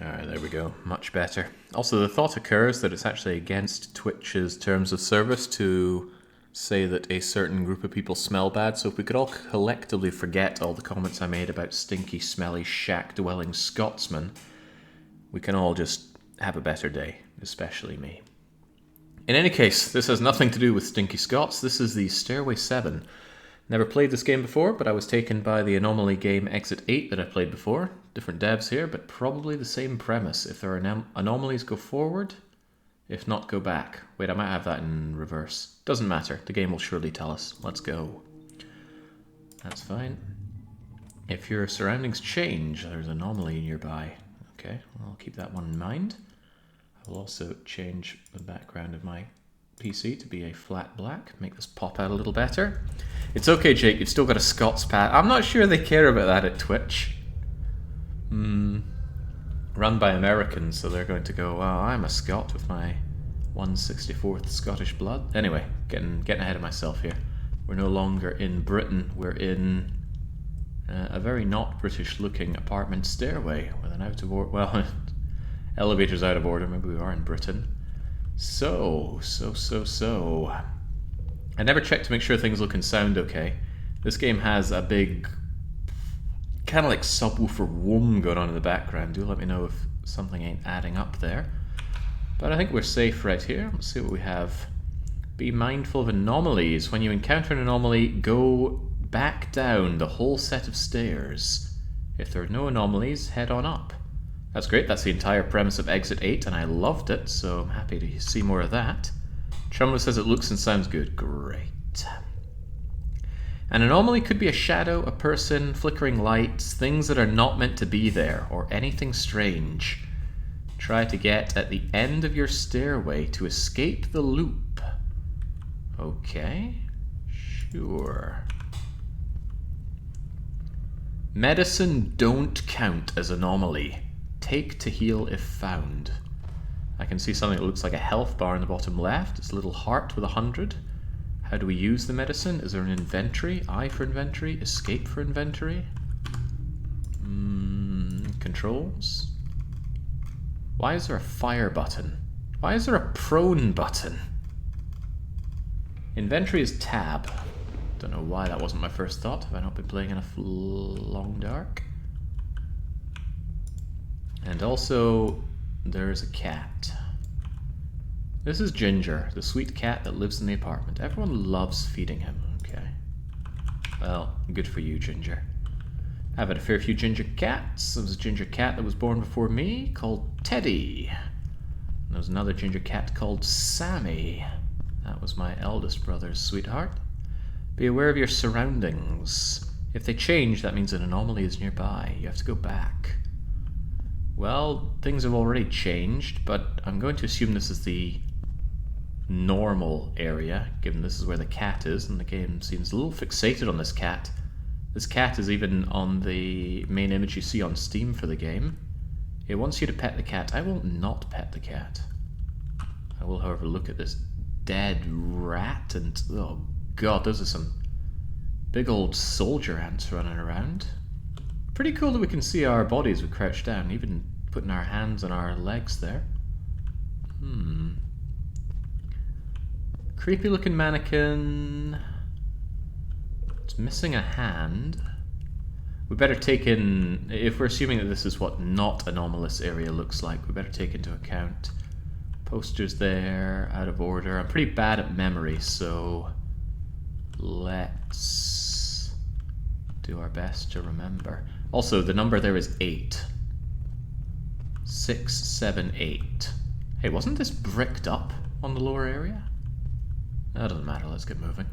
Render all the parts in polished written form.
Alright, there we go. Much better. Also, the thought occurs that it's actually against Twitch's terms of service to say that a certain group of people smell bad, so if we could all collectively forget all the comments I made about stinky, smelly, shack-dwelling Scotsmen, we can all just have a better day, especially me. In any case, this has nothing to do with Stinky Scots. This is the Stairway 7. Never played this game before, but I was taken by the Anomaly game Exit 8 that I played before. Different devs here, but probably the same premise. If there are anomalies, go forward. If not, go back. Wait, I might have that in reverse. Doesn't matter. The game will surely tell us. Let's go. That's fine. If your surroundings change, there's an anomaly nearby. Okay, well, I'll keep that one in mind. I will also change the background of my PC to be a flat black. Make this pop out a little better. It's okay, Jake. You've still got a Scots pat. I'm not sure they care about that at Twitch. Run by Americans, so they're going to go, oh, I'm a Scot with my 1/64th Scottish blood. Anyway, getting ahead of myself here. We're no longer in Britain. We're in a very not British-looking apartment stairway with an out of order. Well, elevator's out of order. Maybe we are in Britain. So. I never checked to make sure things look and sound okay. This game has a big, kind of like subwoofer whoom going on in the background. Do let me know if something ain't adding up there. But I think we're safe right here. Let's see what we have. Be mindful of anomalies. When you encounter an anomaly, go back down the whole set of stairs. If there are no anomalies, head on up. That's great. That's the entire premise of Exit 8, and I loved it, so I'm happy to see more of that. Chumlo says it looks and sounds good. Great. An anomaly could be a shadow, a person, flickering lights, things that are not meant to be there, or anything strange. Try to get at the end of your stairway to escape the loop. Okay, sure. Medicine don't count as anomaly. Take to heal if found. I can see something that looks like a health bar in the bottom left. It's a little heart with 100. How do we use the medicine? Is there an inventory? I for inventory? Escape for inventory? Controls? Why is there a fire button? Why is there a prone button? Inventory is tab. Don't know why that wasn't my first thought. Have I not been playing enough Long Dark? And also, there is a cat. This is Ginger, the sweet cat that lives in the apartment. Everyone loves feeding him. Okay. Well, good for you, Ginger. I've had a fair few ginger cats. There was a ginger cat that was born before me called Teddy. And there was another ginger cat called Sammy. That was my eldest brother's sweetheart. Be aware of your surroundings. If they change, that means an anomaly is nearby. You have to go back. Well, things have already changed, but I'm going to assume this is the normal area, given this is where the cat is, and the game seems a little fixated on this cat. This cat is even on the main image you see on Steam for the game. It wants you to pet the cat. I will not pet the cat. I will, however, look at this dead rat and, oh god, those are some big old soldier ants running around. Pretty cool that we can see our bodies with crouched down, even putting our hands on our legs there. Creepy looking mannequin. It's missing a hand. We better take in, if we're assuming that this is what not anomalous area looks like, we better take into account posters there, out of order. I'm pretty bad at memory, so let's do our best to remember. Also, the number there is 8. 6, 7, 8. Hey, wasn't this bricked up on the lower area? That doesn't matter, let's get moving.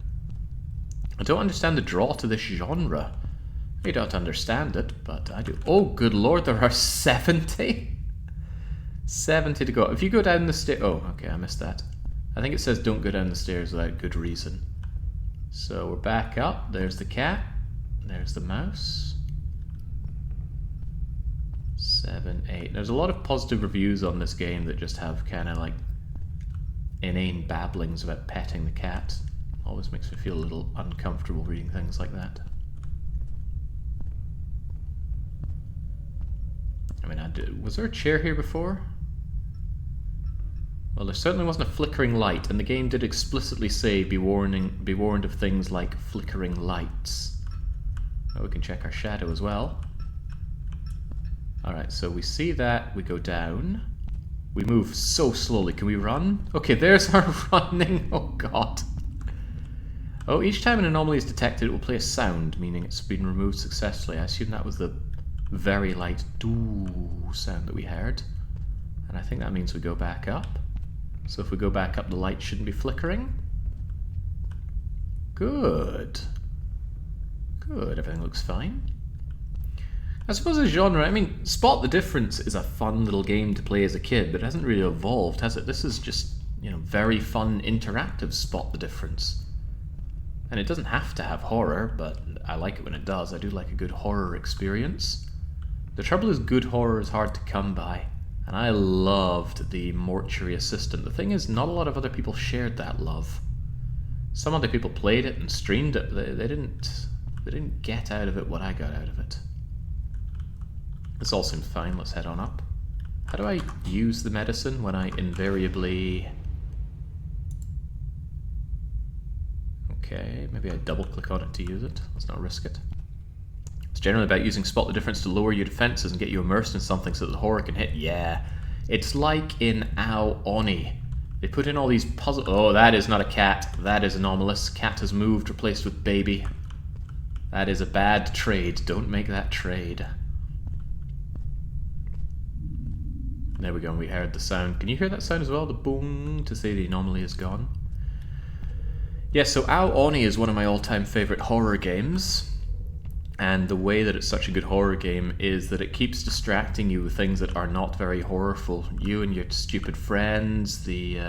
I don't understand the draw to this genre. I don't understand it, but I do. Oh, good lord, there are 70? 70 to go. If you go down the stairs... Oh, okay, I missed that. I think it says don't go down the stairs without good reason. So we're back up. There's the cat. There's the mouse. 7, 8. There's a lot of positive reviews on this game that just have kind of like inane babblings about petting the cat. Always makes me feel a little uncomfortable reading things like that. I mean, was there a chair here before? Well, there certainly wasn't a flickering light, and the game did explicitly say be warned of things like flickering lights. Oh, we can check our shadow as well. Alright, so we see that, we go down. We move so slowly. Can we run? Okay, there's our running. Oh god. Oh, each time an anomaly is detected, it will play a sound, meaning it's been removed successfully. I assume that was the very light doo sound that we heard. And I think that means we go back up. So if we go back up, the light shouldn't be flickering. Good. Good, everything looks fine. I suppose the genre, I mean, Spot the Difference is a fun little game to play as a kid, but it hasn't really evolved, has it? This is just, you know, very fun, interactive Spot the Difference. And it doesn't have to have horror, but I like it when it does. I do like a good horror experience. The trouble is, good horror is hard to come by. And I loved the mortuary assistant. The thing is, not a lot of other people shared that love. Some other people played it and streamed it, but they didn't get out of it what I got out of it. This all seems fine, let's head on up. How do I use the medicine when I invariably... Okay, maybe I double click on it to use it. Let's not risk it. It's generally about using Spot the Difference to lower your defenses and get you immersed in something so that the horror can hit. Yeah, it's like in Anomaly. They put in all these puzzles. Oh, that is not a cat. That is anomalous. Cat has moved, replaced with baby. That is a bad trade. Don't make that trade. There we go, and we heard the sound. Can you hear that sound as well? The boom to say the anomaly is gone. Yeah, so Anomaly is one of my all-time favourite horror games. And the way that it's such a good horror game is that it keeps distracting you with things that are not very horrorful. You and your stupid friends, the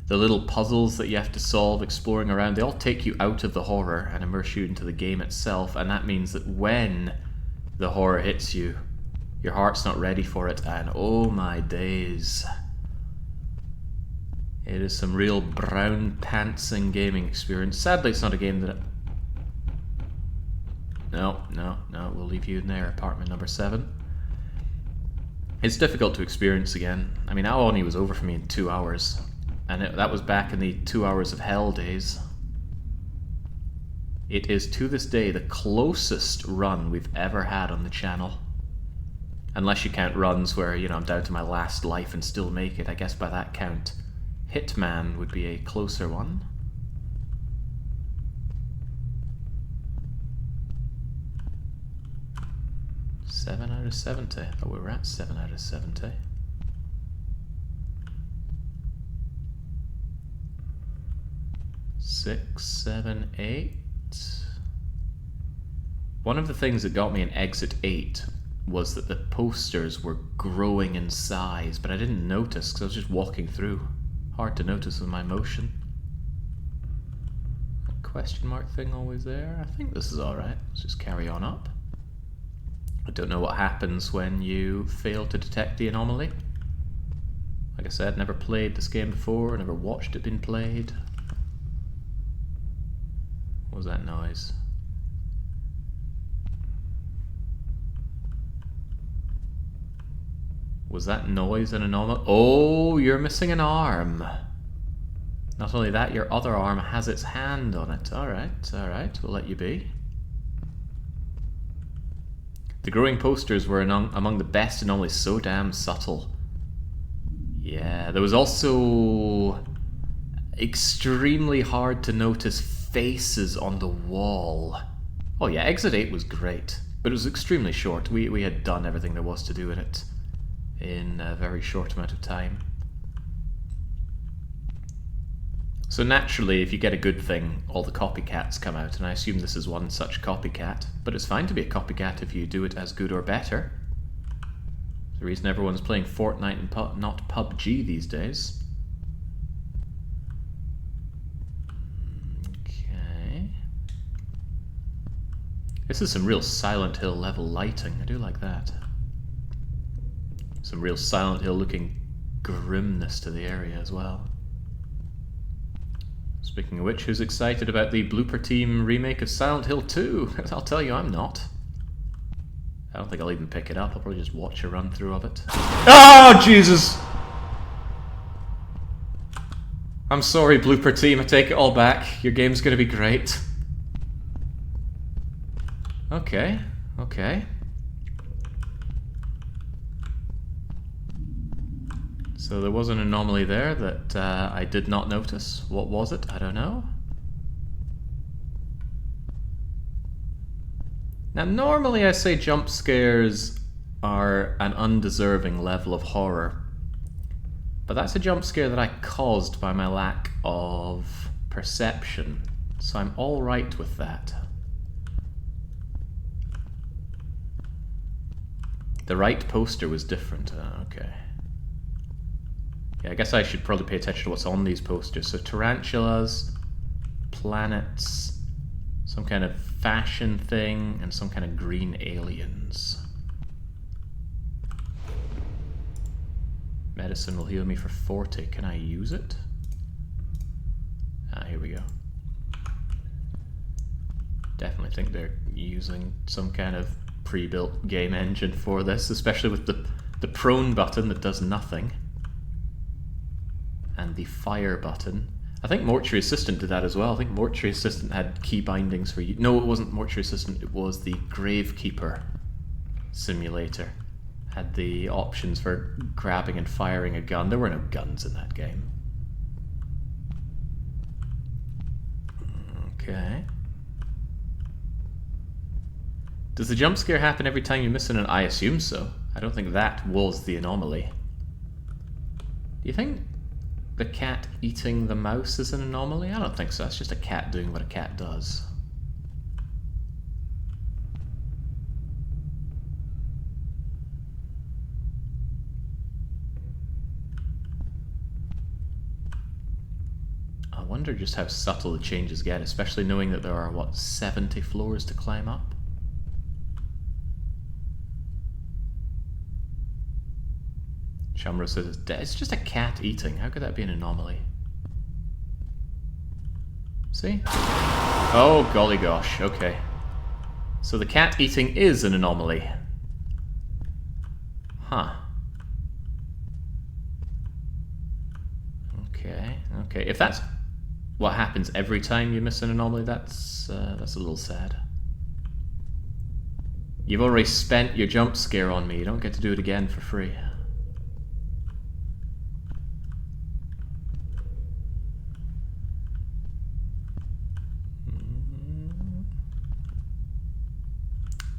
little puzzles that you have to solve exploring around, they all take you out of the horror and immerse you into the game itself. And that means that when the horror hits you, your heart's not ready for it, and oh my days. It is some real brown pantsing gaming experience. Sadly, it's not a game that... No, we'll leave you in there, apartment number 7. It's difficult to experience again. I mean, Anomaly was over for me in 2 hours, and that was back in the 2 hours of hell days. It is, to this day, the closest run we've ever had on the channel. Unless you count runs where, you know, I'm down to my last life and still make it. I guess by that count, Hitman would be a closer one. Seven out of 70. Oh, we're at 7 out of 70. Six, 7, 8. One of the things that got me an exit 8 was that the posters were growing in size, but I didn't notice because I was just walking through. Hard to notice with my motion. That question mark thing always there. I think this is alright. Let's just carry on up. I don't know what happens when you fail to detect the anomaly. Like I said, never played this game before, never watched it being played. What was that noise? Was that noise an anomaly? Oh, you're missing an arm. Not only that, your other arm has its hand on it. Alright, we'll let you be. The growing posters were among the best anomalies, so damn subtle. Yeah, there was also extremely hard to notice faces on the wall. Oh yeah, Exit 8 was great, but it was extremely short. We had done everything there was to do in it in a very short amount of time. So naturally, if you get a good thing, all the copycats come out, and I assume this is one such copycat, but it's fine to be a copycat if you do it as good or better. It's the reason everyone's playing Fortnite and not PUBG these days. Okay. This is some real Silent Hill level lighting, I do like that. Some real Silent Hill looking grimness to the area as well. Speaking of which, who's excited about the Blooper Team remake of Silent Hill 2? I'll tell you I'm not. I don't think I'll even pick it up. I'll probably just watch a run through of it. Oh, Jesus! I'm sorry, Blooper Team. I take it all back. Your game's gonna be great. Okay, okay. So there was an anomaly there that I did not notice. What was it? I don't know. Now, normally I say jump scares are an undeserving level of horror. But that's a jump scare that I caused by my lack of perception. So I'm alright with that. The right poster was different. Okay. Yeah, I guess I should probably pay attention to what's on these posters. So tarantulas, planets, some kind of fashion thing, and some kind of green aliens. Medicine will heal me for 40. Can I use it? Ah, here we go. Definitely think they're using some kind of pre-built game engine for this, especially with the prone button that does nothing. And the fire button. I think Mortuary Assistant did that as well. I think Mortuary Assistant had key bindings for you. No, it wasn't Mortuary Assistant, it was the Gravekeeper simulator. Had the options for grabbing and firing a gun. There were no guns in that game. Okay. Does the jump scare happen every time you miss an? I assume so. I don't think that was the anomaly. Do you think the cat eating the mouse is an anomaly? I don't think so. It's just a cat doing what a cat does. I wonder just how subtle the changes get, especially knowing that there are, what, 70 floors to climb up? Shamro says it's just a cat eating. How could that be an anomaly? See? Oh, golly gosh. Okay. So the cat eating is an anomaly. Huh. Okay, okay. If that's what happens every time you miss an anomaly, that's a little sad. You've already spent your jump scare on me. You don't get to do it again for free.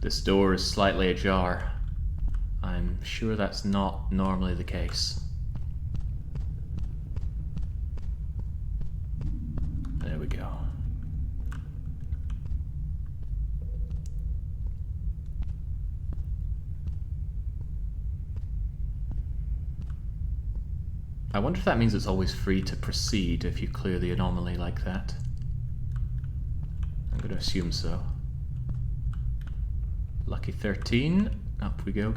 This door is slightly ajar. I'm sure that's not normally the case. There we go. I wonder if that means it's always free to proceed if you clear the anomaly like that. I'm going to assume so. Lucky 13. Up we go.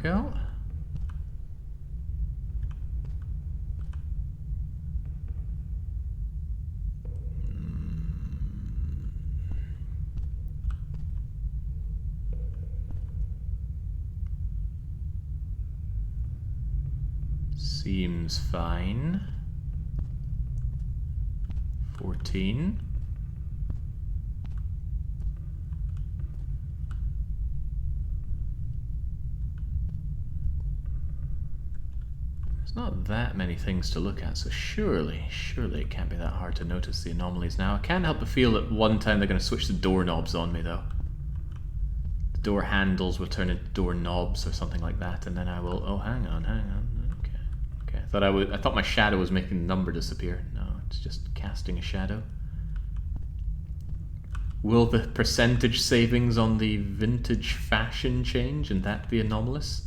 Seems fine. 14. Not that many things to look at, so surely it can't be that hard to notice the anomalies now. I can't help but feel that one time they're going to switch the doorknobs on me, though. The door handles will turn into door knobs or something like that, and then I will... Oh, hang on. Okay. I thought my shadow was making the number disappear. No, it's just casting a shadow. Will the percentage savings on the vintage fashion change, and that be anomalous?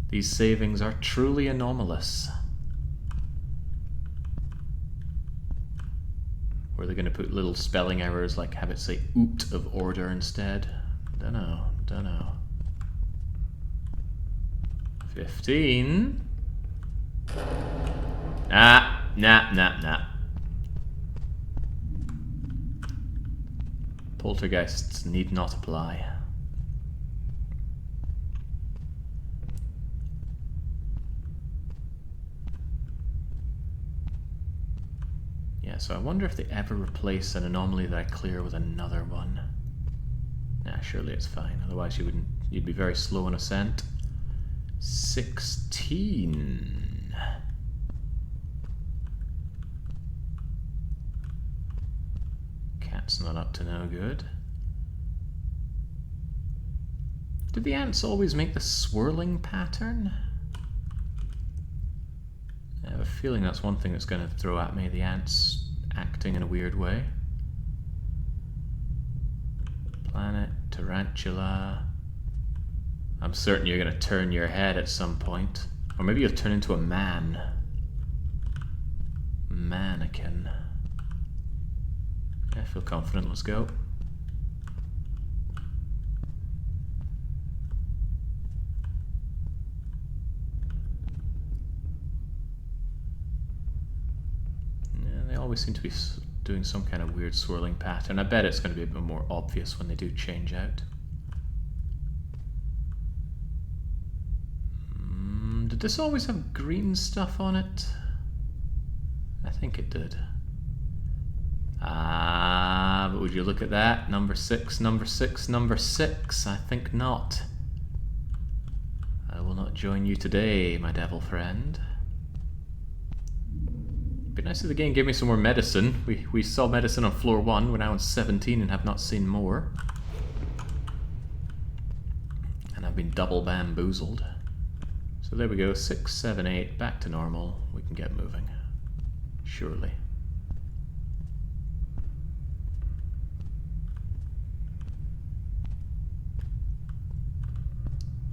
These savings are truly anomalous. Or are they going to put little spelling errors like have it say oot of order instead? Dunno. 15. Nah. Poltergeists need not apply. Yeah, so I wonder if they ever replace an anomaly that I clear with another one. Nah, surely it's fine. Otherwise you'd be very slow on ascent. 16. Cat's not up to no good. Do the ants always make the swirling pattern? I have a feeling that's one thing that's going to throw at me, the ants acting in a weird way. Planet, tarantula. I'm certain you're going to turn your head at some point. Or maybe you'll turn into a man. Mannequin. I feel confident, let's go. They always seem to be doing some kind of weird swirling pattern. I bet it's going to be a bit more obvious when they do change out. Did this always have green stuff on it? I think it did. Ah, but would you look at that? Number 6, number 6, number 6. I think not. I will not join you today, my devil friend. Be nice if the game gave me some more medicine. We saw medicine on floor 1. We're now on 17 and have not seen more. And I've been double bamboozled. So there we go, 6, 7, 8, back to normal. We can get moving. Surely.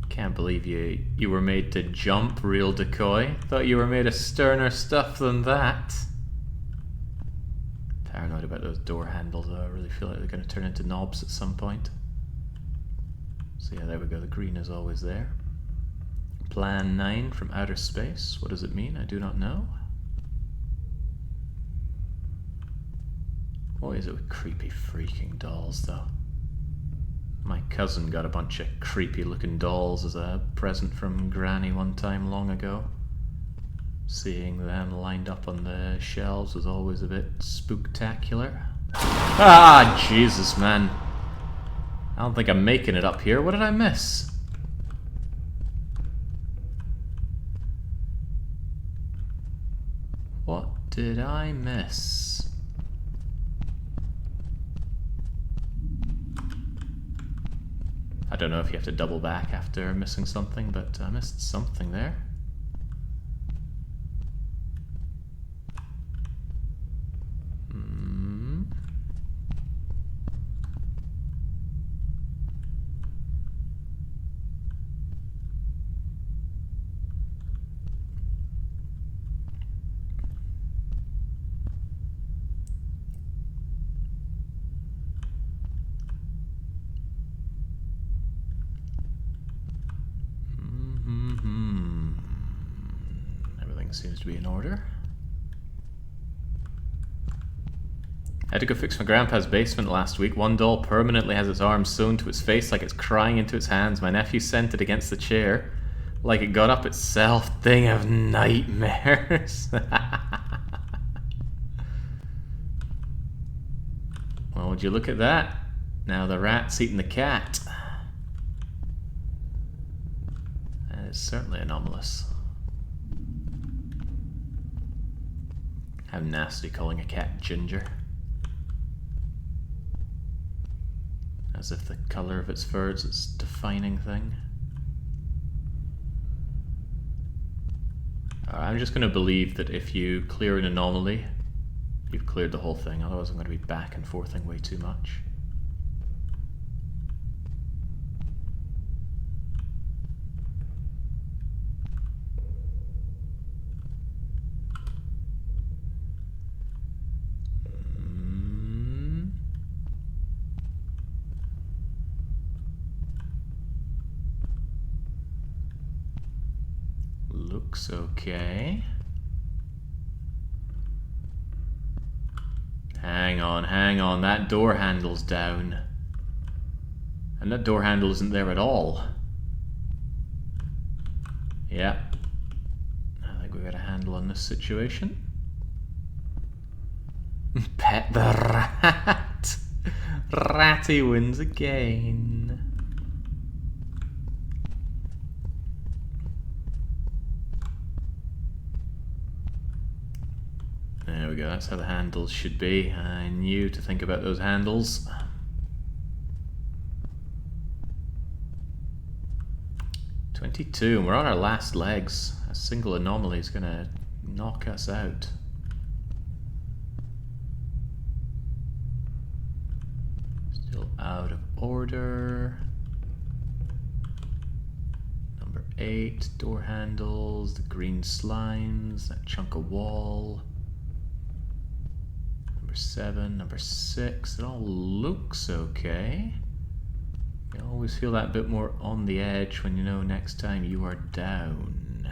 Can't believe you were made to jump, real decoy. Thought you were made of sterner stuff than that. Paranoid about those door handles though. I really feel like they're going to turn into knobs at some point. So yeah, there we go. The green is always there. Plan 9 from outer space. What does it mean? I do not know. What is it with creepy freaking dolls though? My cousin got a bunch of creepy looking dolls as a present from Granny one time long ago. Seeing them lined up on the shelves was always a bit spooktacular. Ah, Jesus, man. I don't think I'm making it up here. What did I miss? What did I miss? I don't know if you have to double back after missing something, but I missed something there. Seems to be in order. I had to go fix my grandpa's basement last week. One doll permanently has its arms sewn to its face like it's crying into its hands. My nephew sent it against the chair like it got up itself. Thing of nightmares. Well, would you look at that? Now the rat's eating the cat. That is certainly anomalous. How nasty calling a cat ginger. As if the colour of its fur is its defining thing. I'm just going to believe that if you clear an anomaly, you've cleared the whole thing. Otherwise I'm going to be back and forthing way too much. Looks okay. Hang on, that door handle's down. And that door handle isn't there at all. Yeah. I think we've got a handle on this situation. pet the rat. Ratty wins again. There we go, that's how the handles should be. I knew to think about those handles. 22, and we're on our last legs. A single anomaly is going to knock us out. Still out of order. Number 8, door handles, the green slimes, that chunk of wall. Number 7, number 6, it all looks okay. You always feel that bit more on the edge when you know next time you are down.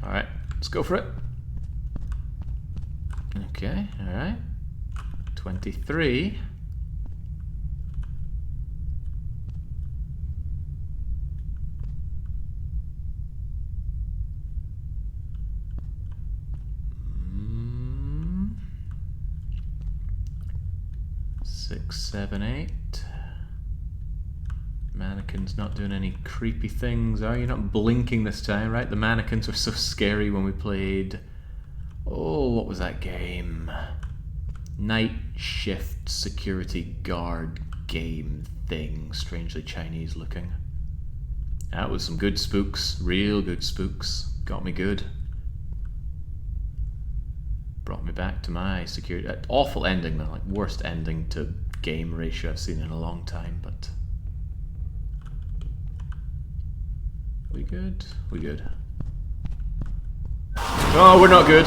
Alright, let's go for it. Okay, alright. 23. Six, 7, 8. Mannequin's not doing any creepy things, are you? Not blinking this time, right? The mannequins were so scary when we played... Oh, what was that game? Night Shift Security Guard game thing. Strangely Chinese looking. That was some good spooks. Real good spooks. Got me good. Brought me back to my security. Awful ending though, like worst ending to game ratio I've seen in a long time, but... We good? We good. Oh, we're not good!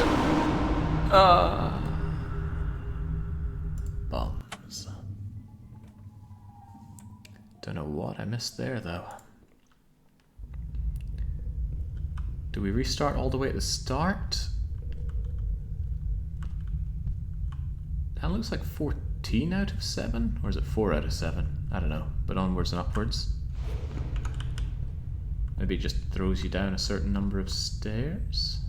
Bums. Don't know what I missed there though. Do we restart all the way at the start? That looks like 14 out of 7? Or is it 4 out of 7? I don't know. But onwards and upwards. Maybe it just throws you down a certain number of stairs.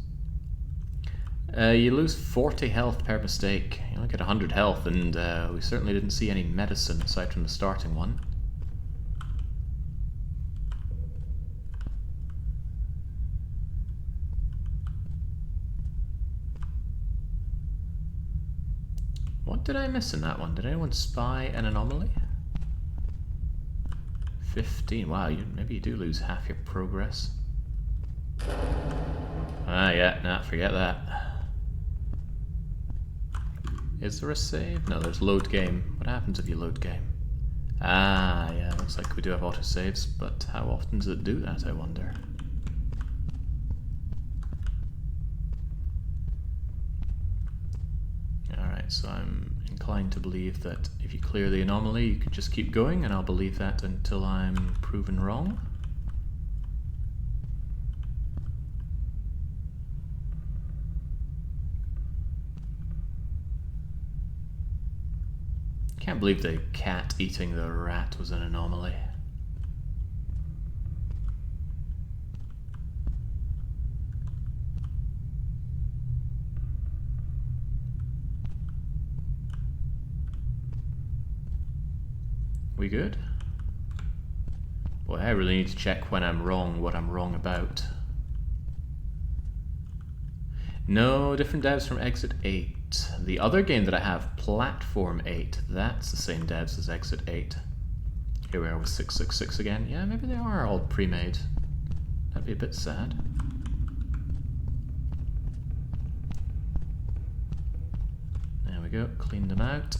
You lose 40 health per mistake. You only get 100 health, and we certainly didn't see any medicine aside from the starting one. What did I miss in that one? Did anyone spy an anomaly? 15. Wow, maybe you do lose half your progress. Ah, yeah, nah, forget that. Is there a save? No, there's load game. What happens if you load game? Ah, yeah, looks like we do have autosaves, but how often does it do that, I wonder? Alright, so I'm inclined to believe that if you clear the anomaly, you could just keep going, and I'll believe that until I'm proven wrong. Can't believe the cat eating the rat was an anomaly. We good? Boy, I really need to check when I'm wrong, what I'm wrong about. No different devs from Exit 8. The other game that I have, Platform 8, that's the same devs as Exit 8. Here we are with 666 again. Yeah, maybe they are all pre-made. That'd be a bit sad. There we go, cleaned them out.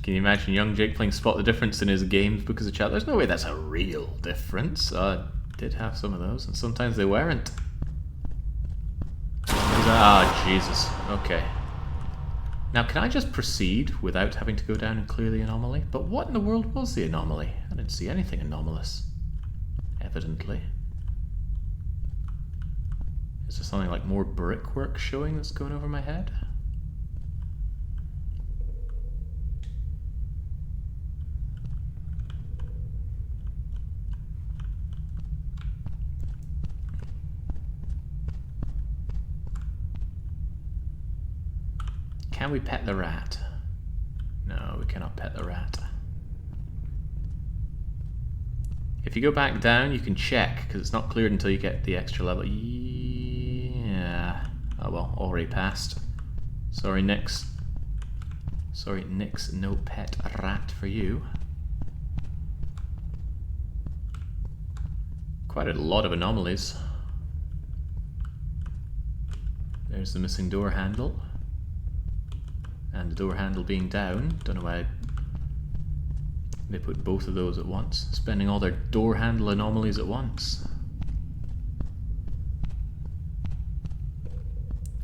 Can you imagine young Jake playing Spot the Difference in his games because of chat? There's no way that's a real difference. Did have some of those, and sometimes they weren't. Ah, Jesus. Okay. Now, can I just proceed without having to go down and clear the anomaly? But what in the world was the anomaly? I didn't see anything anomalous. Evidently. Is there something like more brickwork showing that's going over my head? Can we pet the rat? No, we cannot pet the rat. If you go back down, you can check, because it's not cleared until you get the extra level. Yeah. Oh well, already passed. Sorry, Nix. Sorry, Nix, no pet rat for you. Quite a lot of anomalies. There's the missing door handle. And the door handle being down. Don't know why they put both of those at once. Spending all their door handle anomalies at once.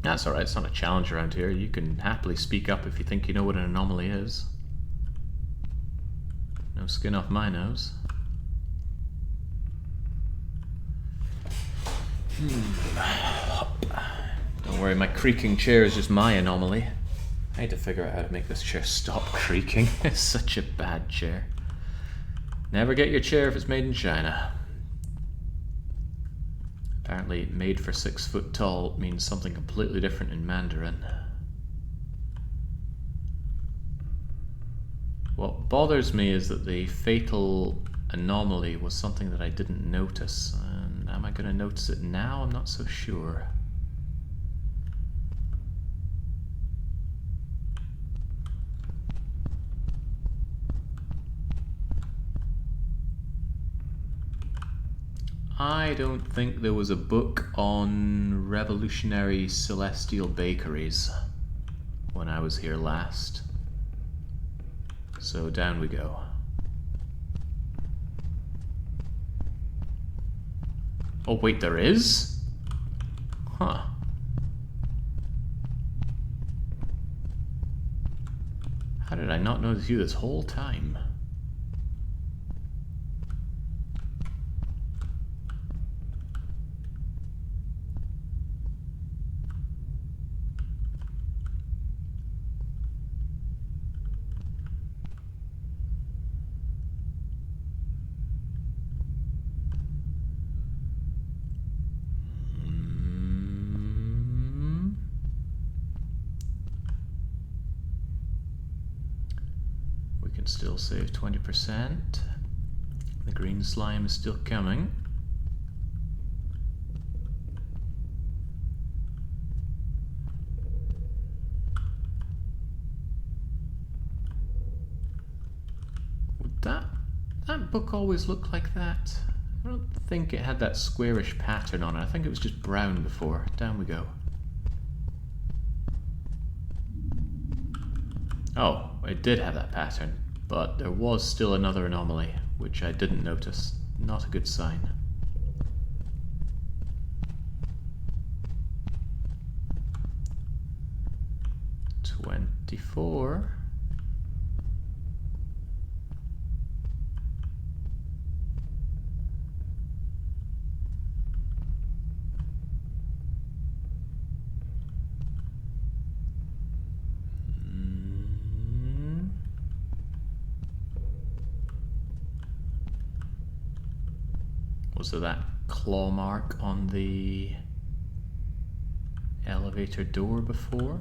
That's alright, it's not a challenge around here. You can happily speak up if you think you know what an anomaly is. No skin off my nose. Don't worry, my creaking chair is just my anomaly. I need to figure out how to make this chair stop creaking. It's such a bad chair. Never get your chair if it's made in China. Apparently made for 6 foot tall means something completely different in Mandarin. What bothers me is that the fatal anomaly was something that I didn't notice. And am I going to notice it now? I'm not so sure. I don't think there was a book on revolutionary celestial bakeries when I was here last. So down we go. Oh wait, there is? Huh. How did I not notice you this whole time? Still save 20%. The green slime is still coming. Would that book always look like that? I don't think it had that squarish pattern on it. I think it was just brown before. Down we go. Oh, it did have that pattern. But there was still another anomaly, which I didn't notice. Not a good sign. $24. Was there that claw mark on the elevator door before?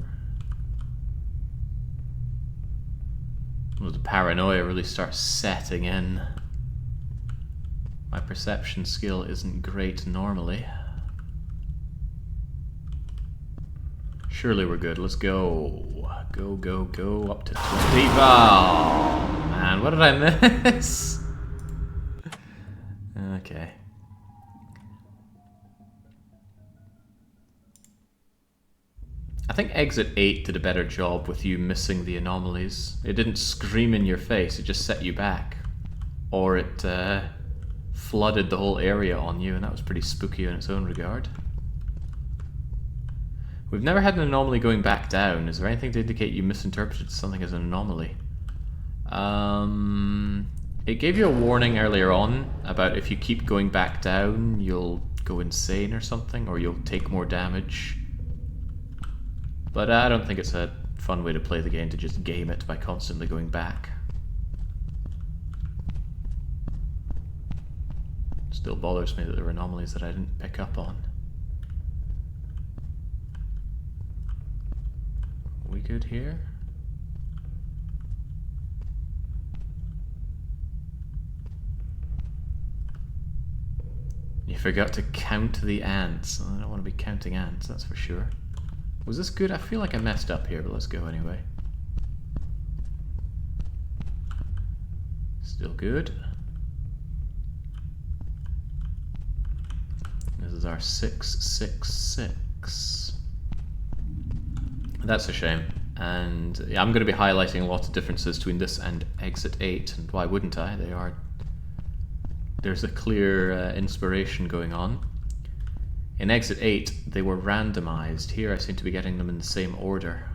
Well, the paranoia really starts setting in. My perception skill isn't great normally. Surely we're good. Let's go. Go, go, go. Up to 20. Oh, man. What did I miss? Okay. I think Exit 8 did a better job with you missing the anomalies. It didn't scream in your face, it just set you back. Or it flooded the whole area on you, and that was pretty spooky in its own regard. We've never had an anomaly going back down. Is there anything to indicate you misinterpreted something as an anomaly? It gave you a warning earlier on about if you keep going back down, you'll go insane or something, or you'll take more damage. But I don't think it's a fun way to play the game, to just game it by constantly going back. Still bothers me that there were anomalies that I didn't pick up on. We good here? You forgot to count the ants. I don't want to be counting ants, that's for sure. Was this good? I feel like I messed up here, but let's go anyway. Still good. This is our 666. That's a shame. And yeah, I'm going to be highlighting a lot of differences between this and Exit 8, and why wouldn't I? There's a clear inspiration going on. In Exit 8, they were randomized. Here I seem to be getting them in the same order.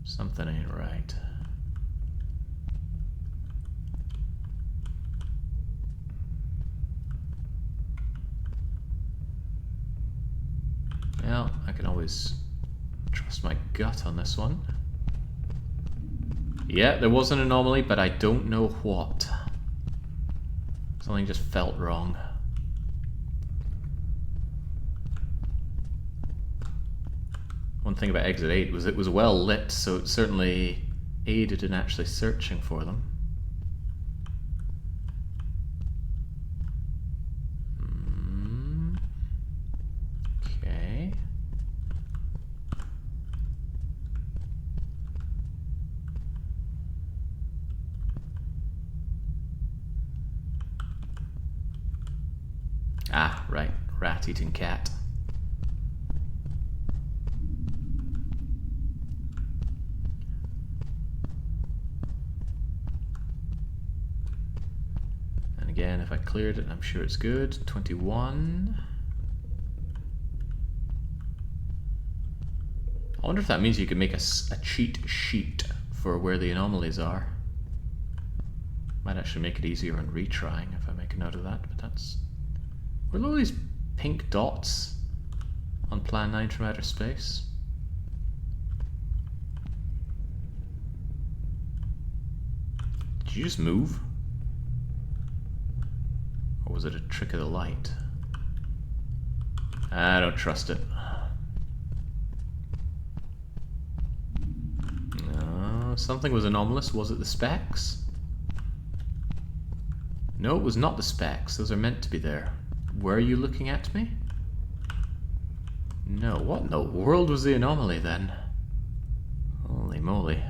Something ain't right. Well, I can always trust my gut on this one. Yeah, there was an anomaly, but I don't know what. Something just felt wrong. One thing about Exit 8 was it was well lit, so it certainly aided in actually searching for them. Okay. Ah, right. Rat-eating cat. Again, if I cleared it, I'm sure it's good. 21. I wonder if that means you can make a cheat sheet for where the anomalies are. Might actually make it easier on retrying if I make a note of that, but that's... Were all these pink dots on Plan 9 from outer space? Did you just move? Or was it a trick of the light? I don't trust it. No, something was anomalous. Was it the specs? No, it was not the specs. Those are meant to be there. Were you looking at me? No, what in the world was the anomaly then? Holy moly.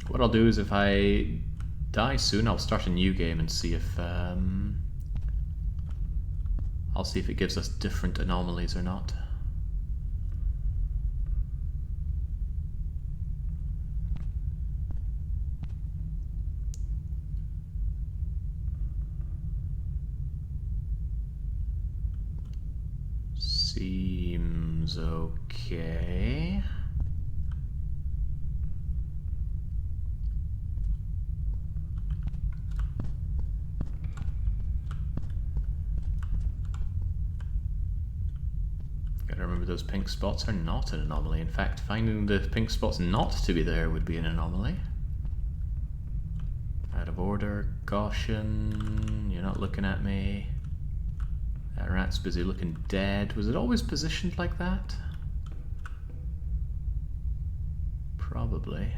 What I'll do is if I die soon, I'll start a new game and see if I'll see if it gives us different anomalies or not. Seems okay. Remember, those pink spots are not an anomaly. In fact, finding the pink spots not to be there would be an anomaly. Out of order, caution, you're not looking at me. That rat's busy looking dead. Was it always positioned like that? Probably.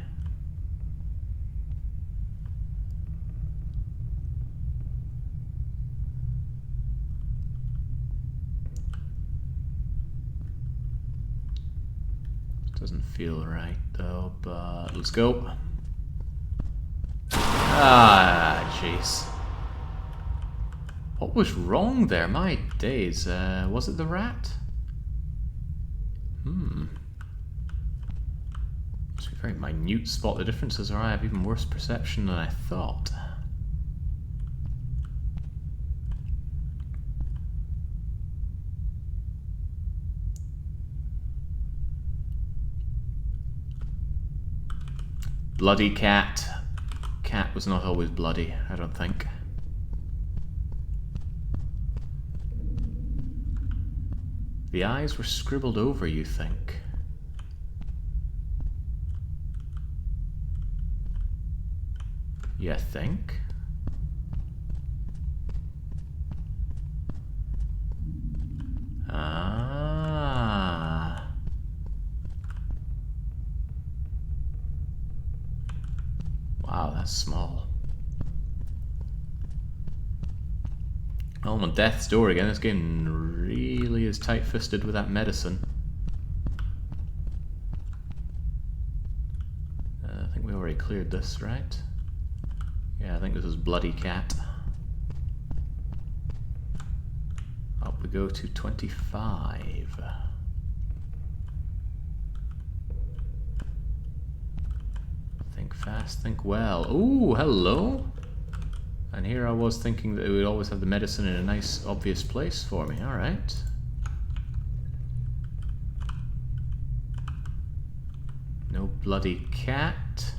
Doesn't feel right though, but let's go. Ah, jeez. What was wrong there? My days. Was it the rat? It's a very minute spot. The differences are I have even worse perception than I thought. Bloody cat. Cat was not always bloody, I don't think. The eyes were scribbled over, you think? You think? Ah. Wow, that's small. Oh, I'm on death's door again. This game really is tight-fisted with that medicine. I think we already cleared this, right? Yeah, I think this is Bloody Cat. Up we go to 25. Think fast, think well. Ooh, hello! And here I was thinking that it would always have the medicine in a nice, obvious place for me. Alright. No bloody cat.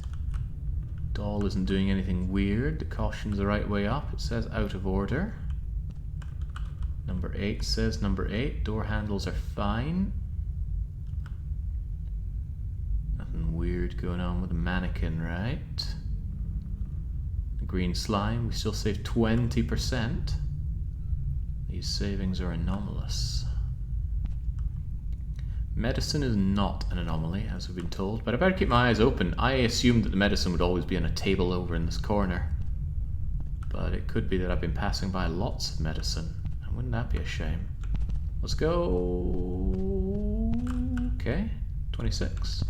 Doll isn't doing anything weird. The caution's the right way up. It says out of order. Number 8 says number 8. Door handles are fine. Nothing weird going on with the mannequin, right? The green slime, we still save 20%. These savings are anomalous. Medicine is not an anomaly, as we've been told, but I better keep my eyes open. I assumed that the medicine would always be on a table over in this corner. But it could be that I've been passing by lots of medicine. And wouldn't that be a shame? Let's go... Okay, 26.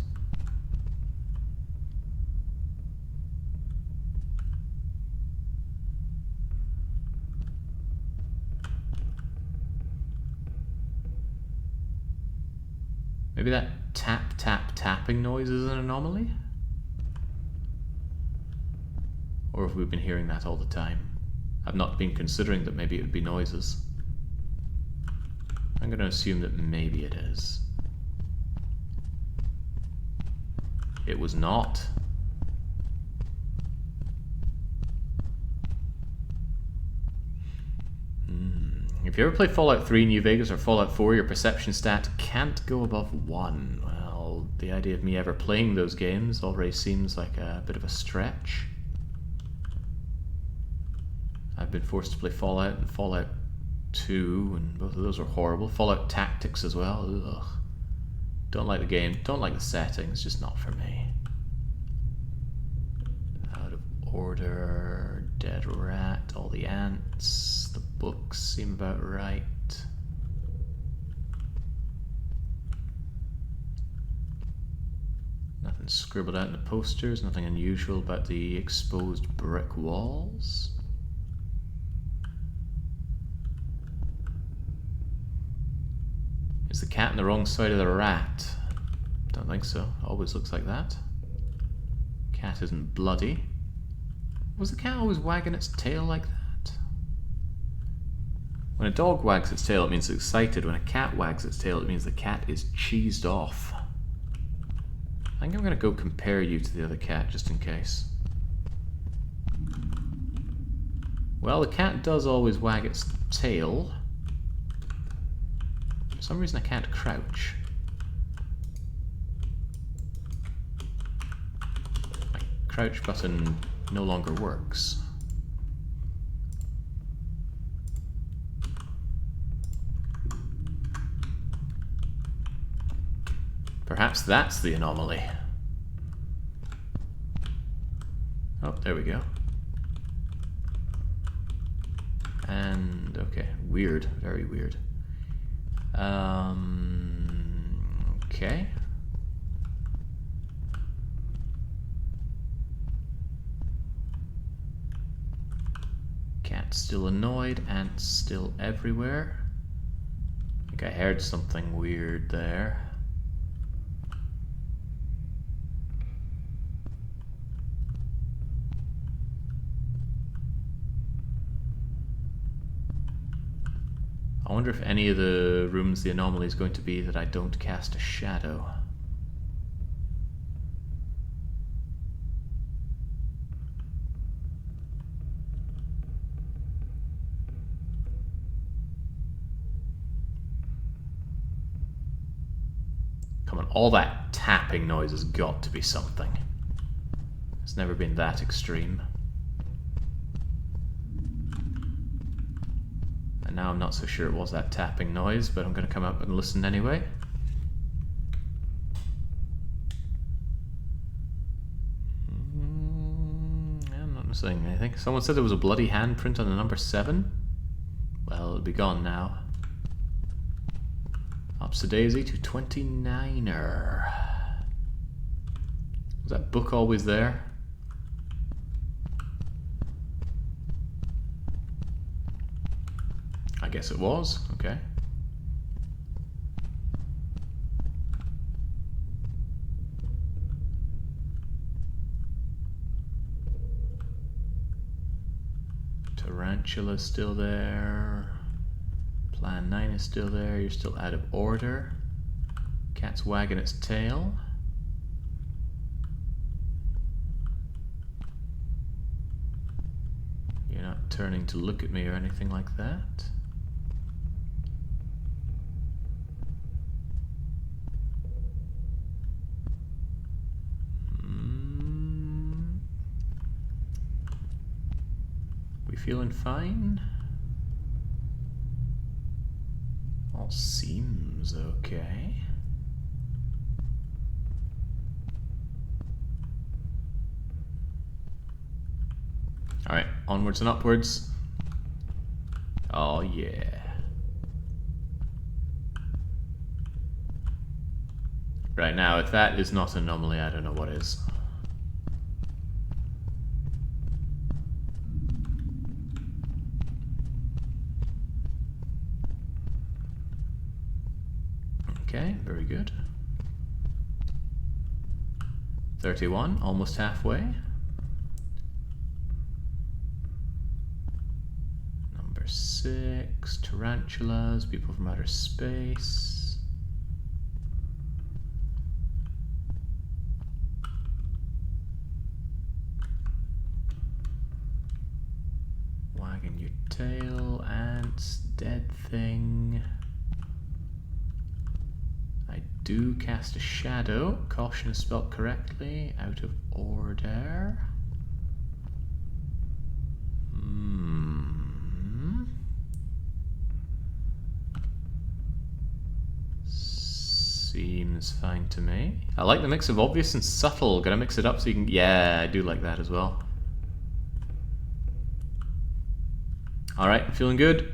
Maybe that tap, tap, tapping noise is an anomaly? Or have we been hearing that all the time? I've not been considering that maybe it would be noises. I'm going to assume that maybe it is. It was not. If you ever play Fallout 3 New Vegas or Fallout 4, your perception stat can't go above 1. Well, the idea of me ever playing those games already seems like a bit of a stretch. I've been forced to play Fallout and Fallout 2, and both of those were horrible. Fallout Tactics as well. Ugh. Don't like the game, don't like the setting, it's just not for me. Out of order, dead rat, all the ants, the books seem about right. Nothing scribbled out in the posters, nothing unusual about the exposed brick walls. Is the cat on the wrong side of the rat? Don't think so. Always looks like that. Cat isn't bloody. Was the cat always wagging its tail like that? When a dog wags its tail, it means it's excited. When a cat wags its tail, it means the cat is cheesed off. I think I'm going to go compare you to the other cat, just in case. Well, the cat does always wag its tail. For some reason I can't crouch. My crouch button no longer works. Perhaps that's the anomaly. Oh, there we go. And, okay, weird, very weird. Okay. Cat's still annoyed, ants still everywhere. I think I heard something weird there. I wonder if any of the rooms the anomaly is going to be that I don't cast a shadow. Come on, all that tapping noise has got to be something. It's never been that extreme. And now I'm not so sure it was that tapping noise, but I'm going to come up and listen anyway. I'm not saying anything. Someone said there was a bloody handprint on the number 7. Well, it'll be gone now. Ups a daisy to 29er. Was that book always there? I guess it was. Okay. Tarantula's still there. Plan 9 is still there. You're still out of order. Cat's wagging its tail. You're not turning to look at me or anything like that. We feeling fine? All seems okay. Alright, onwards and upwards. Oh yeah. Right now, if that is not Anomaly, I don't know what is. Okay, very good. 31, almost halfway. Number 6, tarantulas, people from outer space. Wagging your tail, ants, dead thing. I do cast a shadow. Caution is spelt correctly. Out of order. Seems fine to me. I like the mix of obvious and subtle. Gotta mix it up so you can... Yeah, I do like that as well. Alright, feeling good?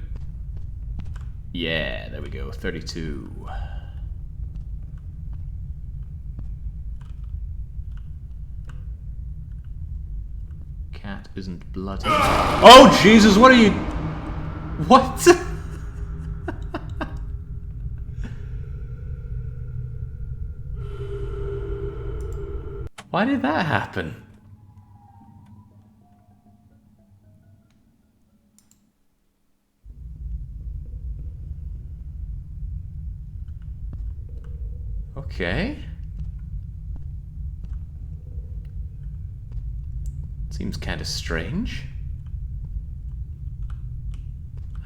Yeah, there we go. 32. Cat isn't bloody. Oh Jesus, what are you... What? Why did that happen? Okay. Seems kind of strange.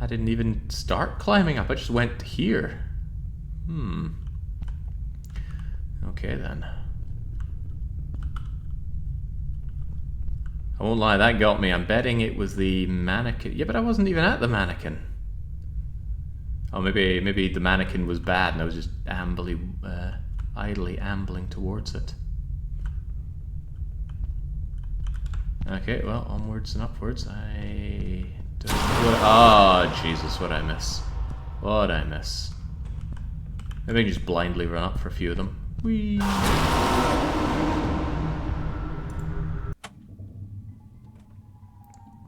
I didn't even start climbing up, I just went here. Okay then. I won't lie, that got me. I'm betting it was the mannequin. Yeah, but I wasn't even at the mannequin. Oh, maybe the mannequin was bad and I was just idly ambling towards it. Okay, well, onwards and upwards. I don't know what... Oh, Jesus, what'd I miss? What'd I miss? Maybe I can just blindly run up for a few of them. Whee!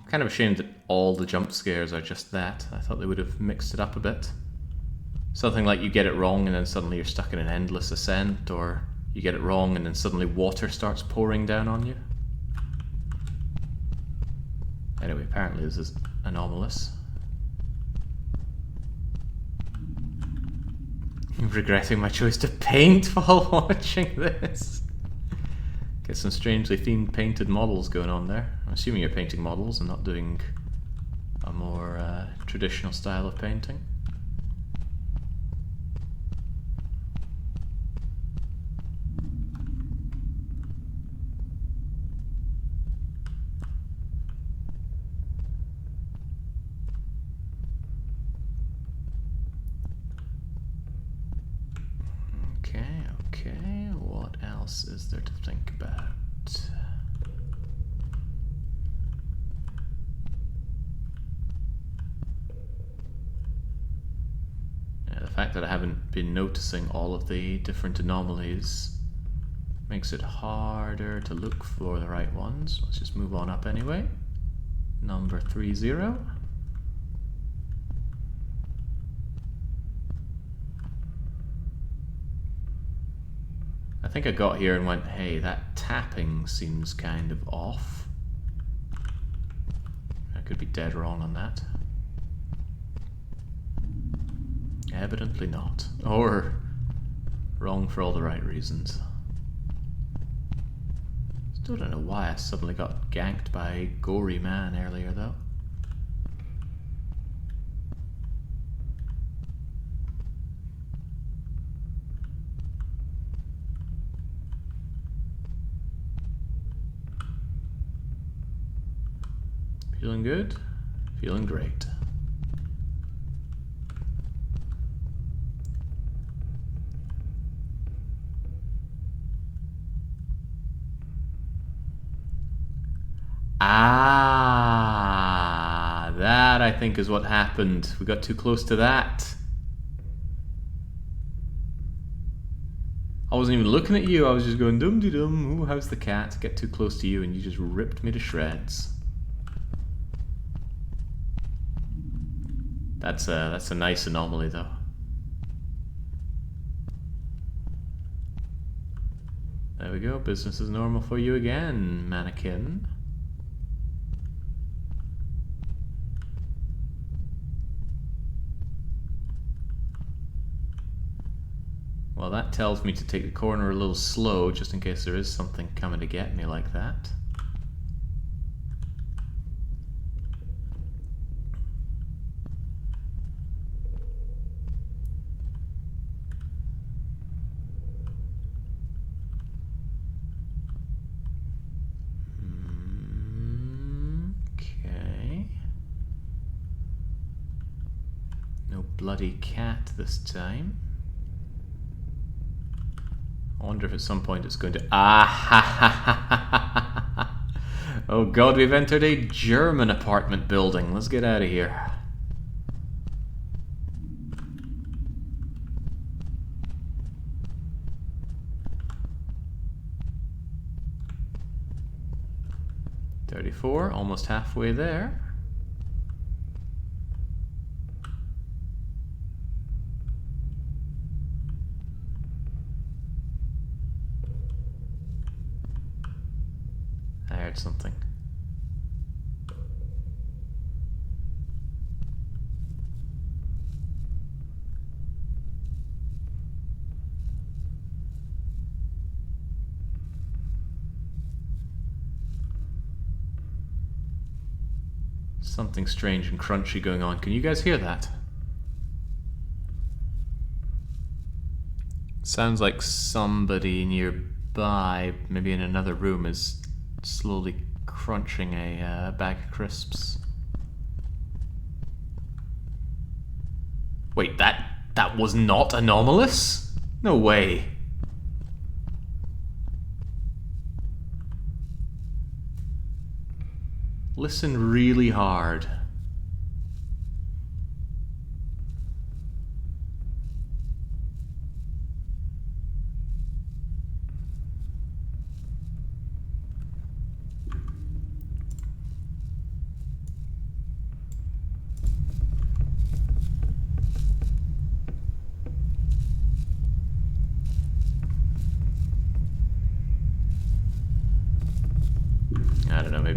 Kind of ashamed that all the jump scares are just that. I thought they would have mixed it up a bit. Something like you get it wrong and then suddenly you're stuck in an endless ascent, or you get it wrong and then suddenly water starts pouring down on you. Anyway, apparently this is anomalous. I'm regretting my choice to paint while watching this. Get some strangely themed painted models going on there. I'm assuming you're painting models and not doing a more traditional style of painting. Okay, what else is there to think about? Yeah, the fact that I haven't been noticing all of the different anomalies makes it harder to look for the right ones. Let's just move on up anyway. Number 30. I think I got here and went, hey, that tapping seems kind of off. I could be dead wrong on that. Evidently not. Or wrong for all the right reasons. Still don't know why I suddenly got ganked by a gory man earlier though. Feeling good? Feeling great. Ah, that I think is what happened. We got too close to that. I wasn't even looking at you, I was just going dum-de-dum, ooh, how's the cat? Get too close to you and you just ripped me to shreds. That's a nice anomaly though. There we go, business as normal for you again, mannequin. Well, that tells me to take the corner a little slow, just in case there is something coming to get me like that. Okay. No bloody cat this time. I wonder if at some point it's going to... Ah ha ha ha ha! Oh god, we've entered a German apartment building. Let's get out of here. $34, almost halfway there. I heard something. Something strange and crunchy going on. Can you guys hear that? Sounds like somebody nearby, maybe in another room, is slowly crunching a bag of crisps. Wait, that was not anomalous? No way. Listen really hard.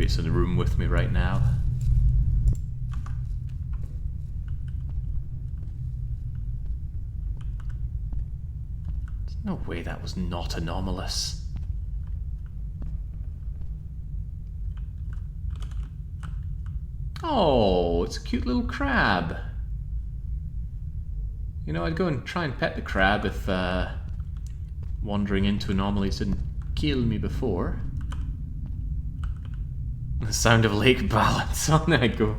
maybe it's in the room with me right now. There's no way that was not anomalous. Oh, it's a cute little crab. You know, I'd go and try and pet the crab if wandering into anomalies didn't kill me before. The sound of lake balance on. I go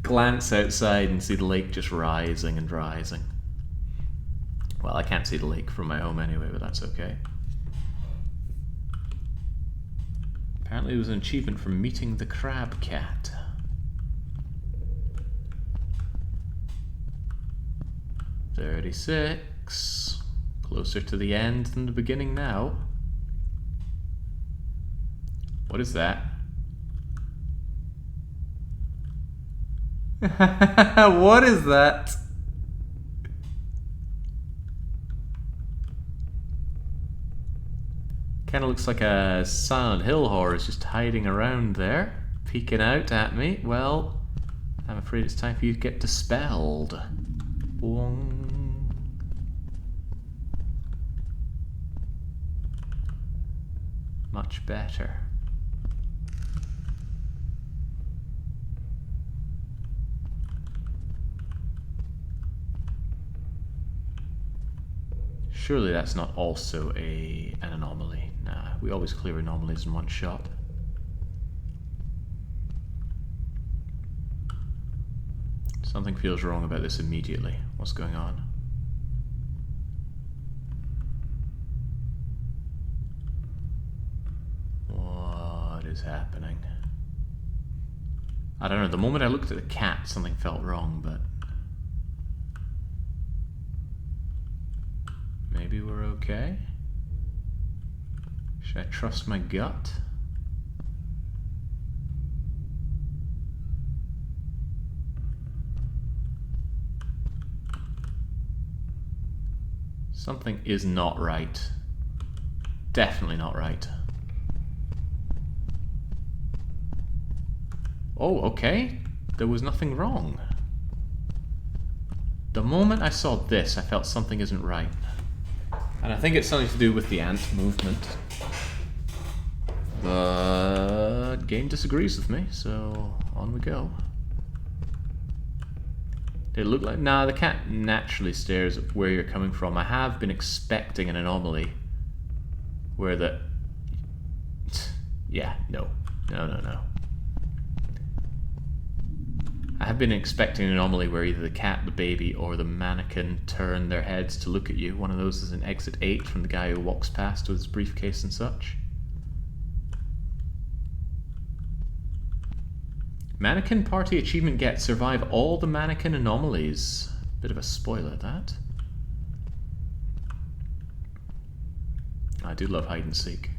glance outside and see the lake just rising and rising. Well, I can't see the lake from my home anyway, but that's okay. Apparently it was an achievement for meeting the crab cat. $36. Closer to the end than the beginning now. What is that? What is that? Kind of looks like a Silent Hill horror is just hiding around there, peeking out at me. Well, I'm afraid it's time for you to get dispelled. Boing. Much better. Surely that's not also an anomaly. Nah, we always clear anomalies in one shot. Something feels wrong about this immediately. What's going on? What is happening? I don't know, the moment I looked at the cat, something felt wrong, but... maybe we're okay? Should I trust my gut? Something is not right. Definitely not right. Oh, okay. There was nothing wrong. The moment I saw this, I felt something isn't right. And I think it's something to do with the ant movement. The game disagrees with me, so on we go. It looked like... nah, the cat naturally stares at where you're coming from. I have been expecting an anomaly where the... yeah, no. No. I have been expecting an anomaly where either the cat, the baby, or the mannequin turn their heads to look at you. One of those is in Exit 8 from the guy who walks past with his briefcase and such. Mannequin Party achievement get survive all the mannequin anomalies. Bit of a spoiler, that. I do love hide and seek.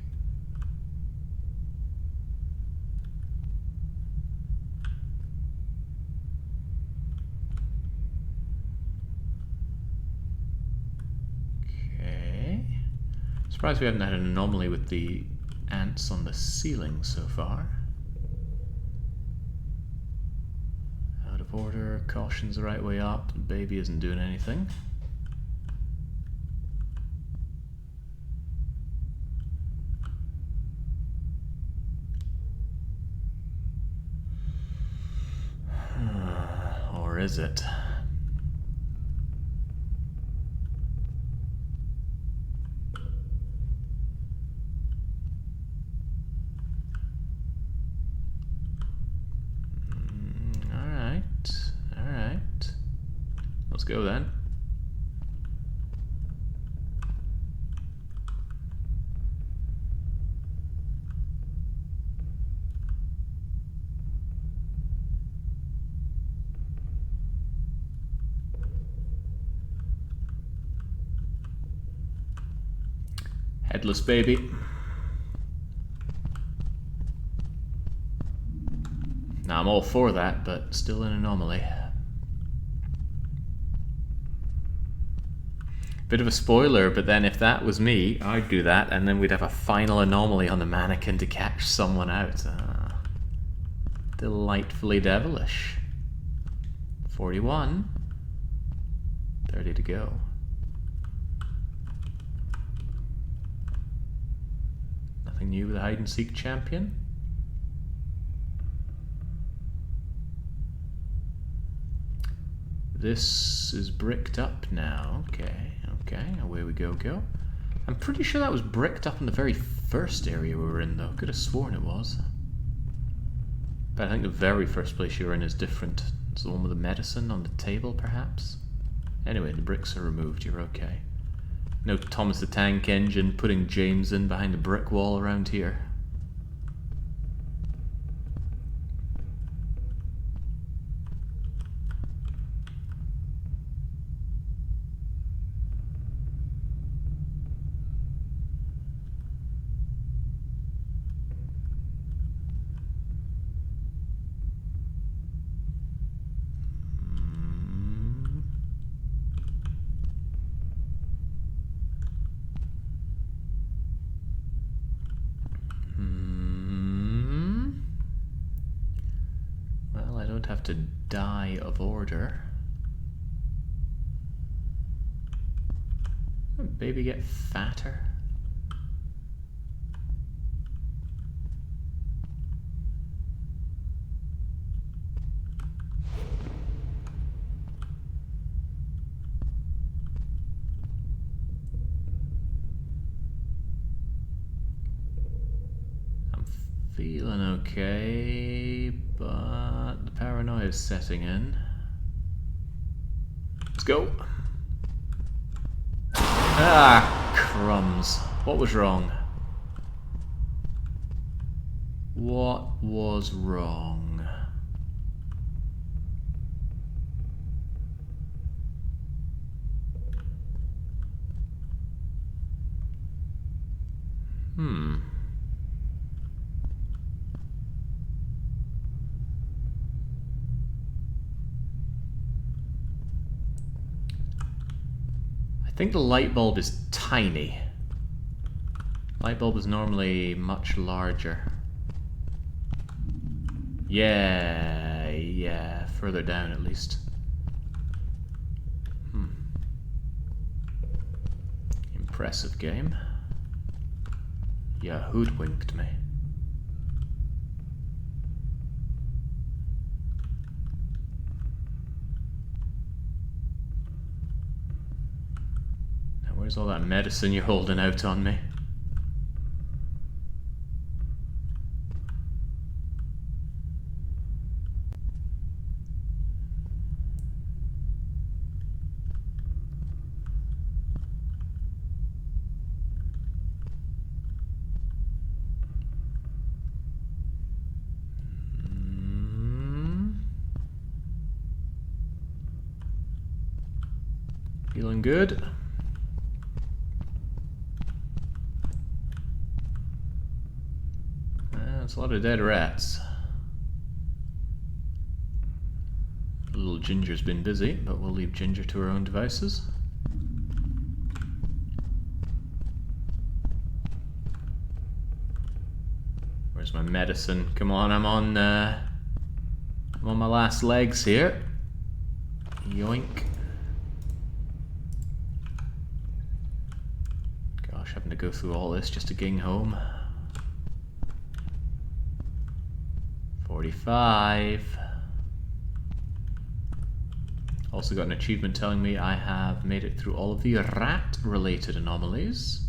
Surprised we haven't had an anomaly with the ants on the ceiling so far. Out of order, caution's the right way up, the baby isn't doing anything. Or is it? Let's go then. Headless baby. Now I'm all for that, but still an anomaly. Bit of a spoiler, but then if that was me, I'd do that, and then we'd have a final anomaly on the mannequin to catch someone out. Delightfully devilish. 41. 30 to go. Nothing new with the hide-and-seek champion. This is bricked up now. Okay, away we go. I'm pretty sure that was bricked up in the very first area we were in, though. Could have sworn it was. But I think the very first place you were in is different. It's the one with the medicine on the table, perhaps? Anyway, the bricks are removed. You're okay. No Thomas the Tank Engine putting James in behind a brick wall around here. Well, I don't have to die of order. Did baby get fatter? Feeling okay, but the paranoia is setting in. Let's go. Ah, crumbs. What was wrong? What was wrong? I think the light bulb is tiny. Light bulb is normally much larger. Yeah, further down at least. Impressive game. Yeah, hoodwinked me. Now where's all that medicine you're holding out on me? Feeling good? That's a lot of dead rats. Little Ginger's been busy, but we'll leave Ginger to her own devices. Where's my medicine? Come on, I'm on my last legs here. Yoink. Gosh, having to go through all this just to ging home. 45. Also got an achievement telling me I have made it through all of the rat-related anomalies.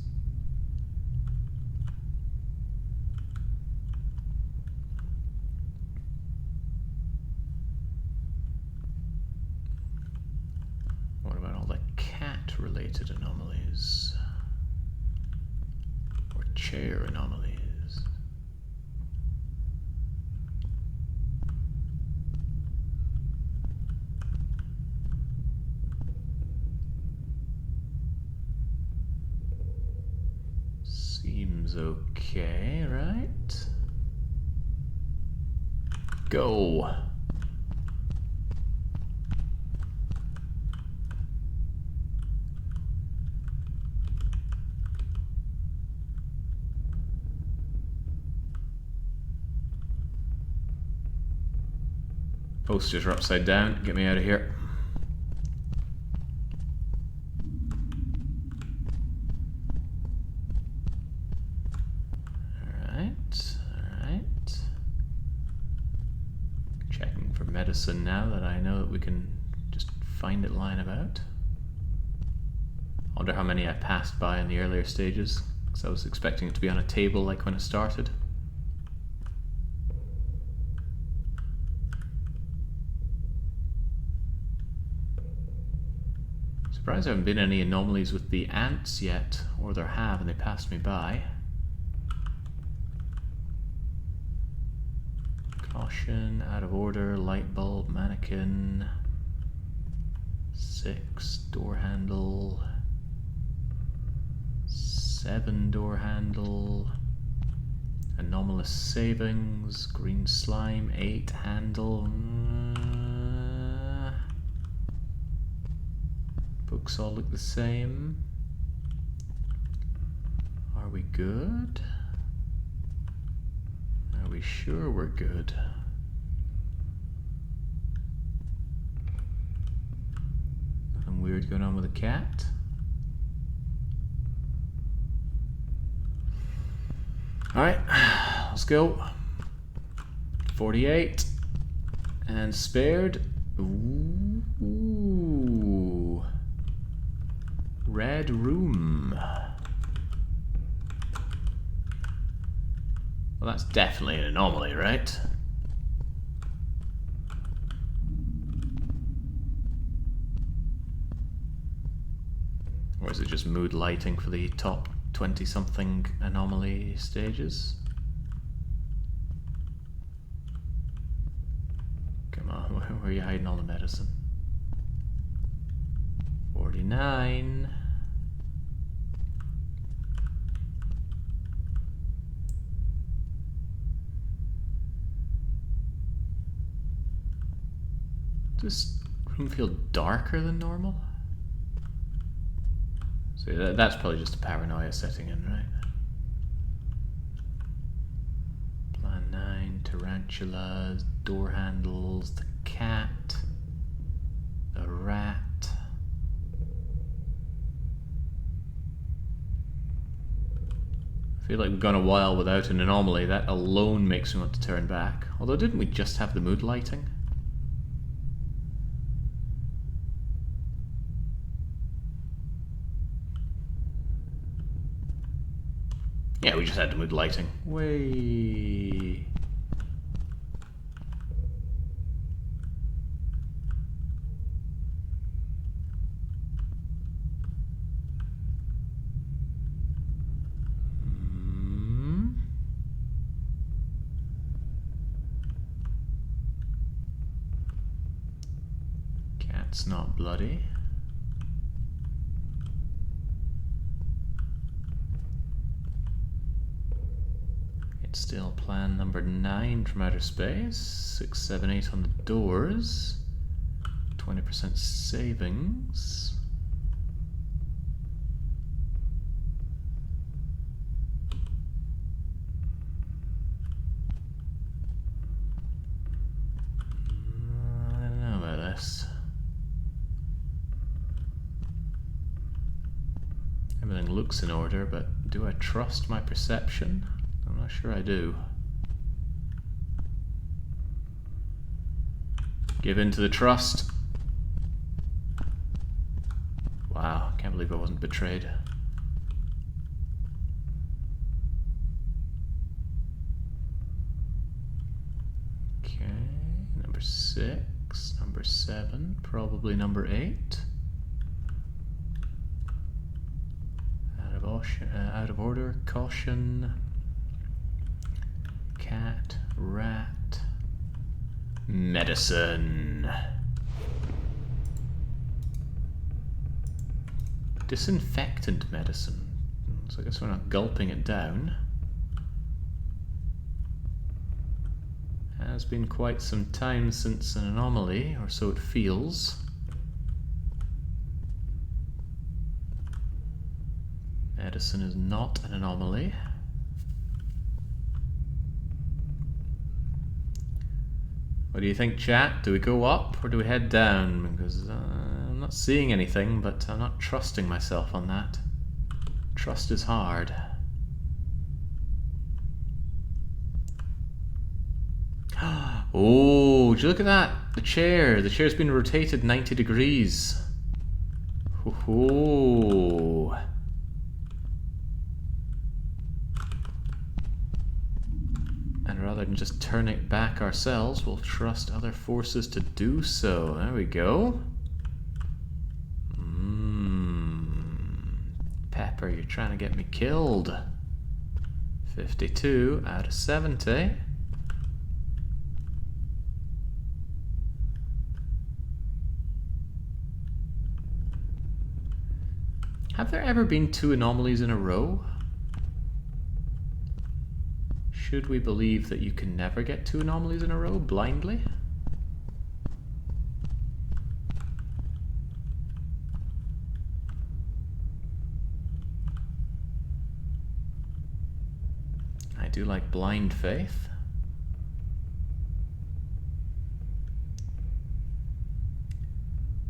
What about all the cat-related anomalies? Or chair anomalies? Seems okay, right? Go! Posters are upside down. Get me out of here. Alright. Checking for medicine now that I know that we can just find it lying about. I wonder how many I passed by in the earlier stages, because I was expecting it to be on a table like when it started. Surprised there haven't been any anomalies with the ants yet, or there have and they passed me by. Caution, out of order, light bulb, mannequin, 6, door handle, 7, door handle, anomalous savings, green slime, 8, handle. Books all look the same. Are we good? Are we sure we're good? Nothing weird going on with the cat? Alright, let's go. 48. And spared. Ooh. Red room. Well, that's definitely an anomaly, right? Or is it just mood lighting for the top 20-something anomaly stages? Come on, where are you hiding all the medicine? 49. Does this room feel darker than normal? So that's probably just a paranoia setting in, right? Plan 9, tarantulas, door handles, the cat, the rat. I feel like we've gone a while without an anomaly. That alone makes me want to turn back. Although didn't we just have the mood lighting? Yeah, we just had the mood lighting. Way. Cat's not bloody. It's still plan number 9 from outer space. 6, 7, 8 on the doors. 20% savings. I don't know about this. Everything looks in order, but do I trust my perception? I'm not sure I do. Give in to the trust. Wow, can't believe I wasn't betrayed. Okay, number 6, number 7, probably number 8. Out of order, caution. Cat, rat, medicine. Disinfectant medicine. So I guess we're not gulping it down. Has been quite some time since an anomaly, or so it feels. Medicine is not an anomaly. What do you think, chat? Do we go up or do we head down? Because I'm not seeing anything, but I'm not trusting myself on that. Trust is hard. Oh, do you look at that? The chair. The chair's been rotated 90 degrees. Oh. And rather than just turn it back ourselves, we'll trust other forces to do so. There we go. Pepper, you're trying to get me killed. 52 out of 70. Have there ever been 2 anomalies in a row? Should we believe that you can never get 2 anomalies in a row blindly? I do like blind faith.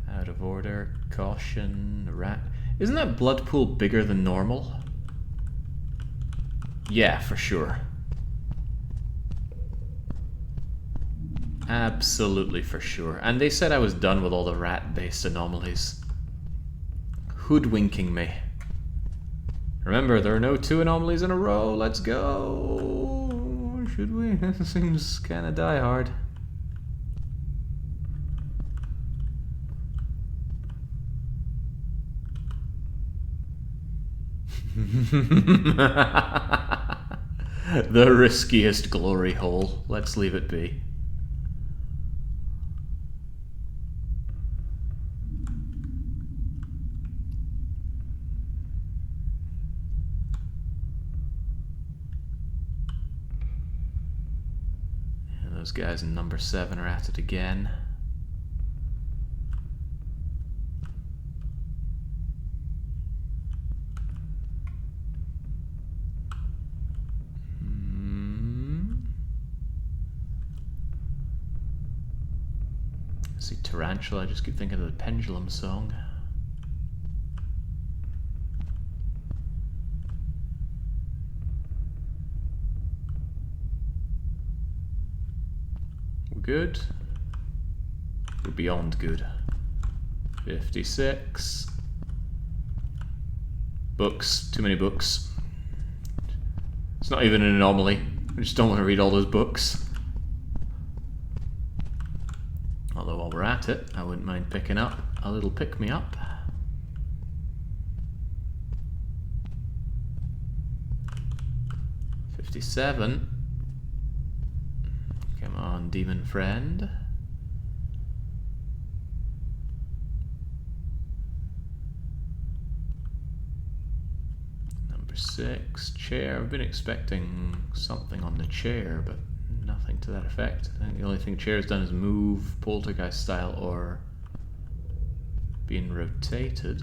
Out of order, caution, rat. Isn't that blood pool bigger than normal? Yeah, for sure. Absolutely for sure. And they said I was done with all the rat-based anomalies. Hoodwinking me. Remember, there are no 2 anomalies in a row. Let's go. Should we? It seems kind of die hard. The riskiest glory hole. Let's leave it be. And those guys in number 7 are at it again. See Tarantula, I just keep thinking of the Pendulum song. We're good. We're beyond good. 56. Books. Too many books. It's not even an anomaly. I just don't want to read all those books. Although while we're at it, I wouldn't mind picking up a little pick-me-up. $57. Come on, demon friend. Number 6, chair. I've been expecting something on the chair, but nothing to that effect. I think the only thing chair's done is move poltergeist style or being rotated.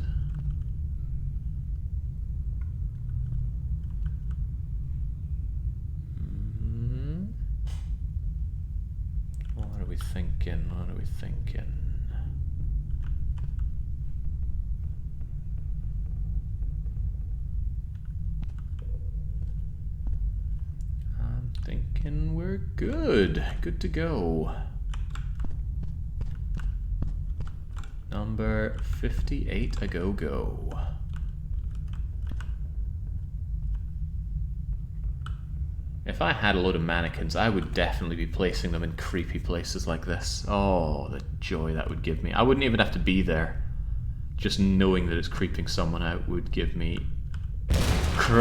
What are we thinking? What are we thinking? I'm thinking we're good. Good to go. Number 58, a go-go. If I had a load of mannequins, I would definitely be placing them in creepy places like this. Oh, the joy that would give me. I wouldn't even have to be there. Just knowing that it's creeping someone out would give me... I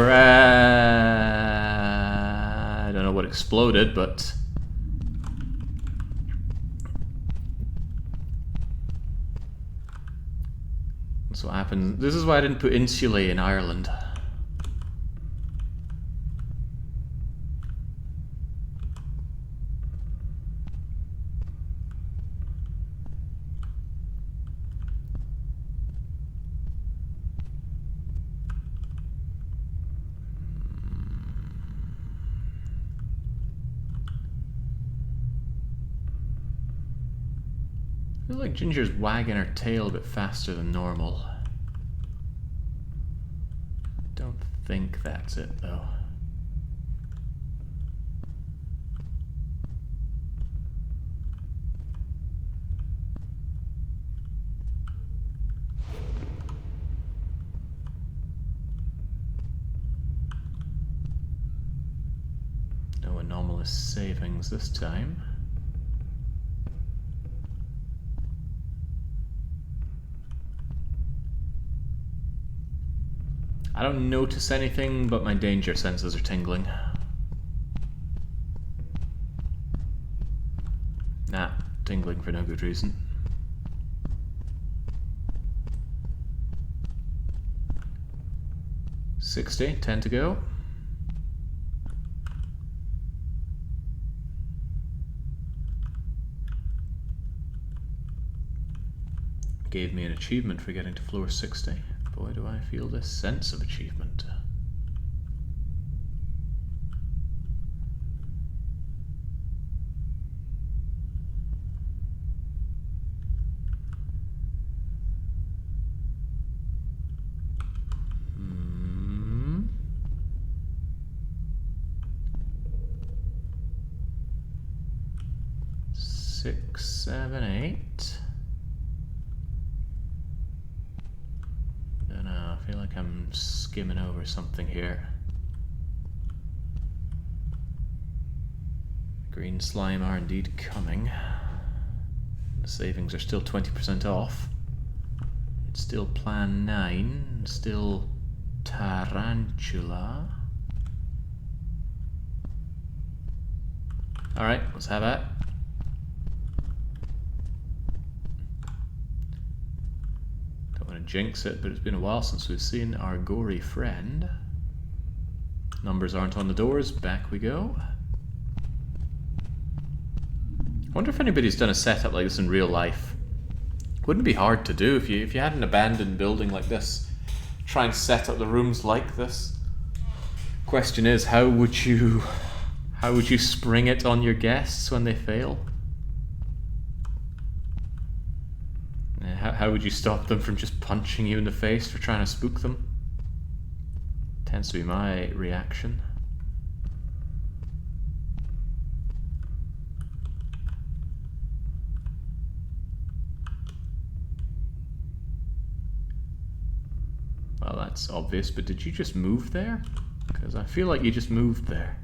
don't know what exploded, but... That's what happened. This is why I didn't put insulae in Ireland. feel like Ginger's wagging her tail a bit faster than normal. Don't think that's it, though. No anomalous savings this time. I don't notice anything, but my danger senses are tingling. Nah, tingling for no good reason. $60, 10 to go. Gave me an achievement for getting to floor 60. Boy, do I feel this sense of achievement. Six, 7, 8. I feel like I'm skimming over something here. Green slime are indeed coming. The savings are still 20% off. It's still plan 9, still tarantula. Alright, let's have that. Jinx it, but it's been a while since we've seen our gory friend. Numbers aren't on the doors, back we go. I wonder if anybody's done a setup like this in real life. Wouldn't be hard to do if you had an abandoned building like this. Try and set up the rooms like this. Question is, how would you spring it on your guests when they fail? How would you stop them from just punching you in the face for trying to spook them? Tends to be my reaction. Well, that's obvious, but did you just move there? Because I feel like you just moved there.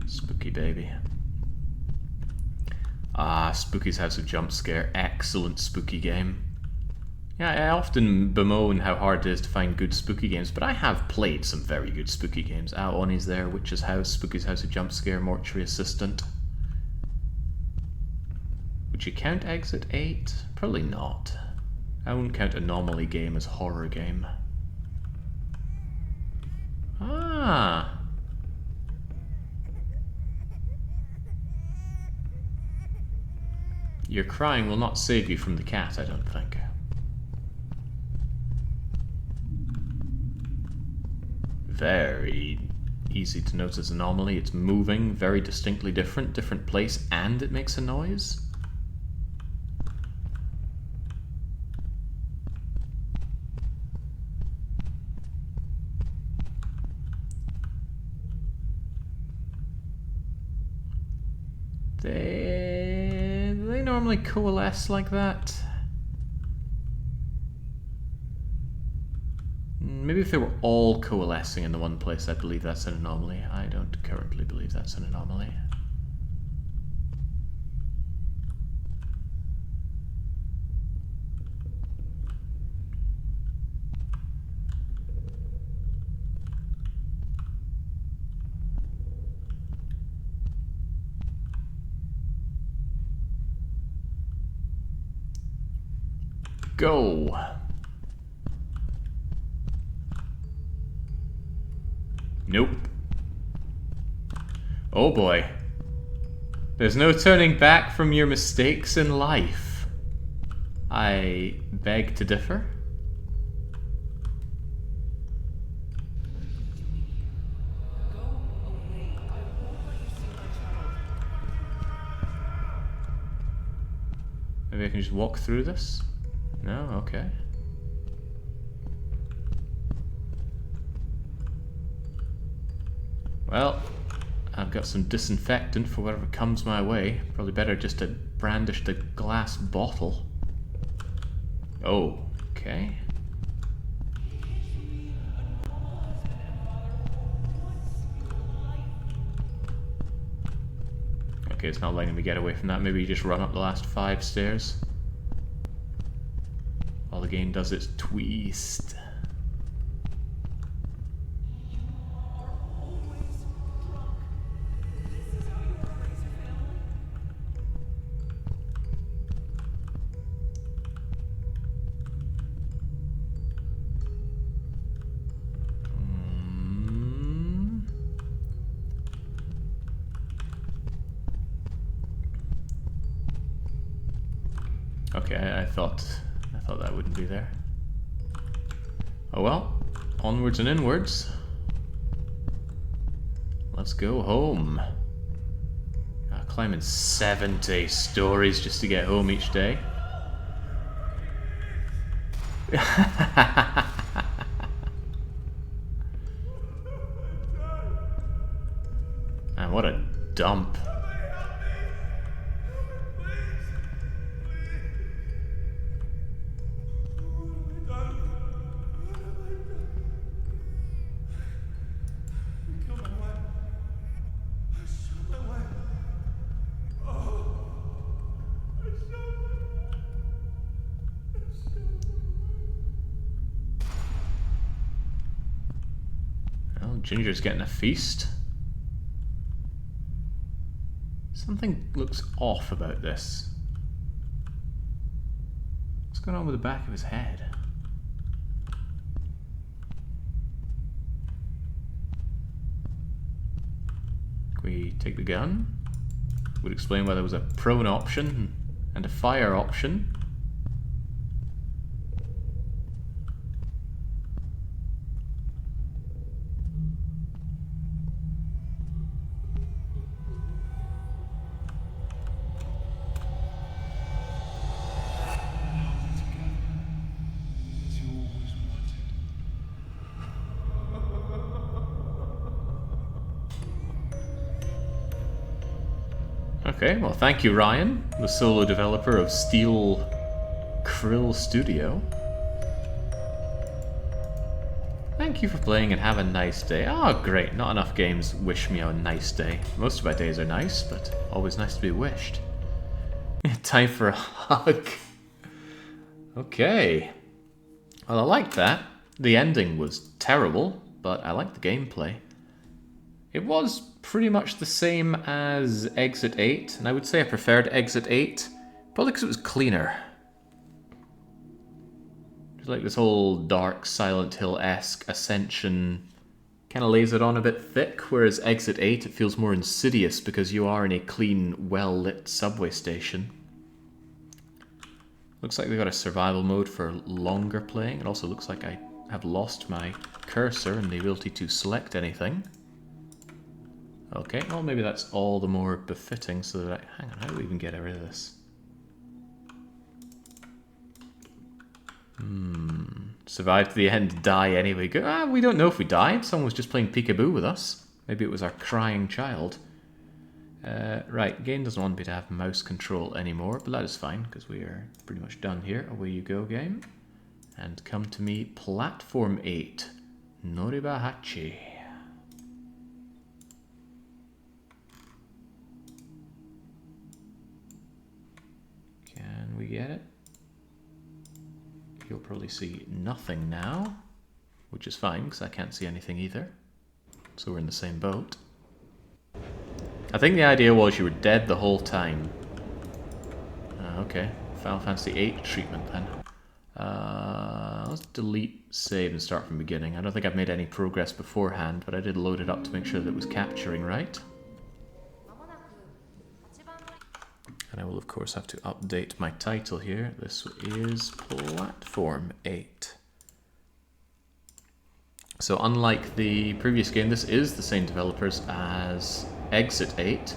Spooky baby. Ah, Spooky's House of Jump Scare. Excellent spooky game. Yeah, I often bemoan how hard it is to find good spooky games, but I have played some very good spooky games. Oni's there, Witch's House, Spooky's House of Jump Scare, Mortuary Assistant. Would you count Exit 8? Probably not. I wouldn't count Anomaly game as horror game. Ah! Your crying will not save you from the cat, I don't think. Very easy to notice anomaly. It's moving, very distinctly different place, and it makes a noise. Do they normally coalesce like that? Maybe if they were all coalescing in the one place, I'd believe that's an anomaly. I don't currently believe that's an anomaly. Go! Nope. Oh boy. There's no turning back from your mistakes in life. I beg to differ. Maybe I can just walk through this? No? Okay. Well, I've got some disinfectant for whatever comes my way. Probably better just to brandish the glass bottle. Oh, okay. Okay, it's not letting me get away from that. Maybe you just run up the last 5 stairs while the game does its twist. Okay, I thought that wouldn't be there. Oh well, onwards and inwards. Let's go home. Climbing 70 stories just to get home each day. Man, what a dump. Ginger's getting a feast. Something looks off about this. What's going on with the back of his head? Can we take the gun? Would explain why there was a prone option and a fire option. Okay, well thank you Ryan, the solo developer of Steel Krill Studio. Thank you for playing and have a nice day. Oh great, not enough games wish me a nice day. Most of my days are nice, but always nice to be wished. Time for a hug. Okay. Well, I liked that. The ending was terrible, but I liked the gameplay. It was pretty much the same as Exit 8, and I would say I preferred Exit 8, probably because it was cleaner. Just like this whole dark Silent Hill-esque ascension kind of lays it on a bit thick, whereas Exit 8 it feels more insidious because you are in a clean, well-lit subway station. Looks like they've got a survival mode for longer playing. It also looks like I have lost my cursor and the ability to select anything. Okay, well maybe that's all the more befitting so that hang on, how do we even get rid of this? Survive to the end, die anyway. We don't know if we died. Someone was just playing peekaboo with us. Maybe it was our crying child. Right, game doesn't want me to have mouse control anymore, but that is fine because we are pretty much done here. Away you go, game. And come to me, Platform 8, Noribahachi. Can we get it? You'll probably see nothing now, which is fine because I can't see anything either. So we're in the same boat. I think the idea was you were dead the whole time. Okay, Final Fantasy VIII treatment then. Let's delete save and start from the beginning. I don't think I've made any progress beforehand, but I did load it up to make sure that it was capturing right. And I will of course have to update my title here. This is Platform 8. So unlike the previous game, this is the same developers as Exit 8.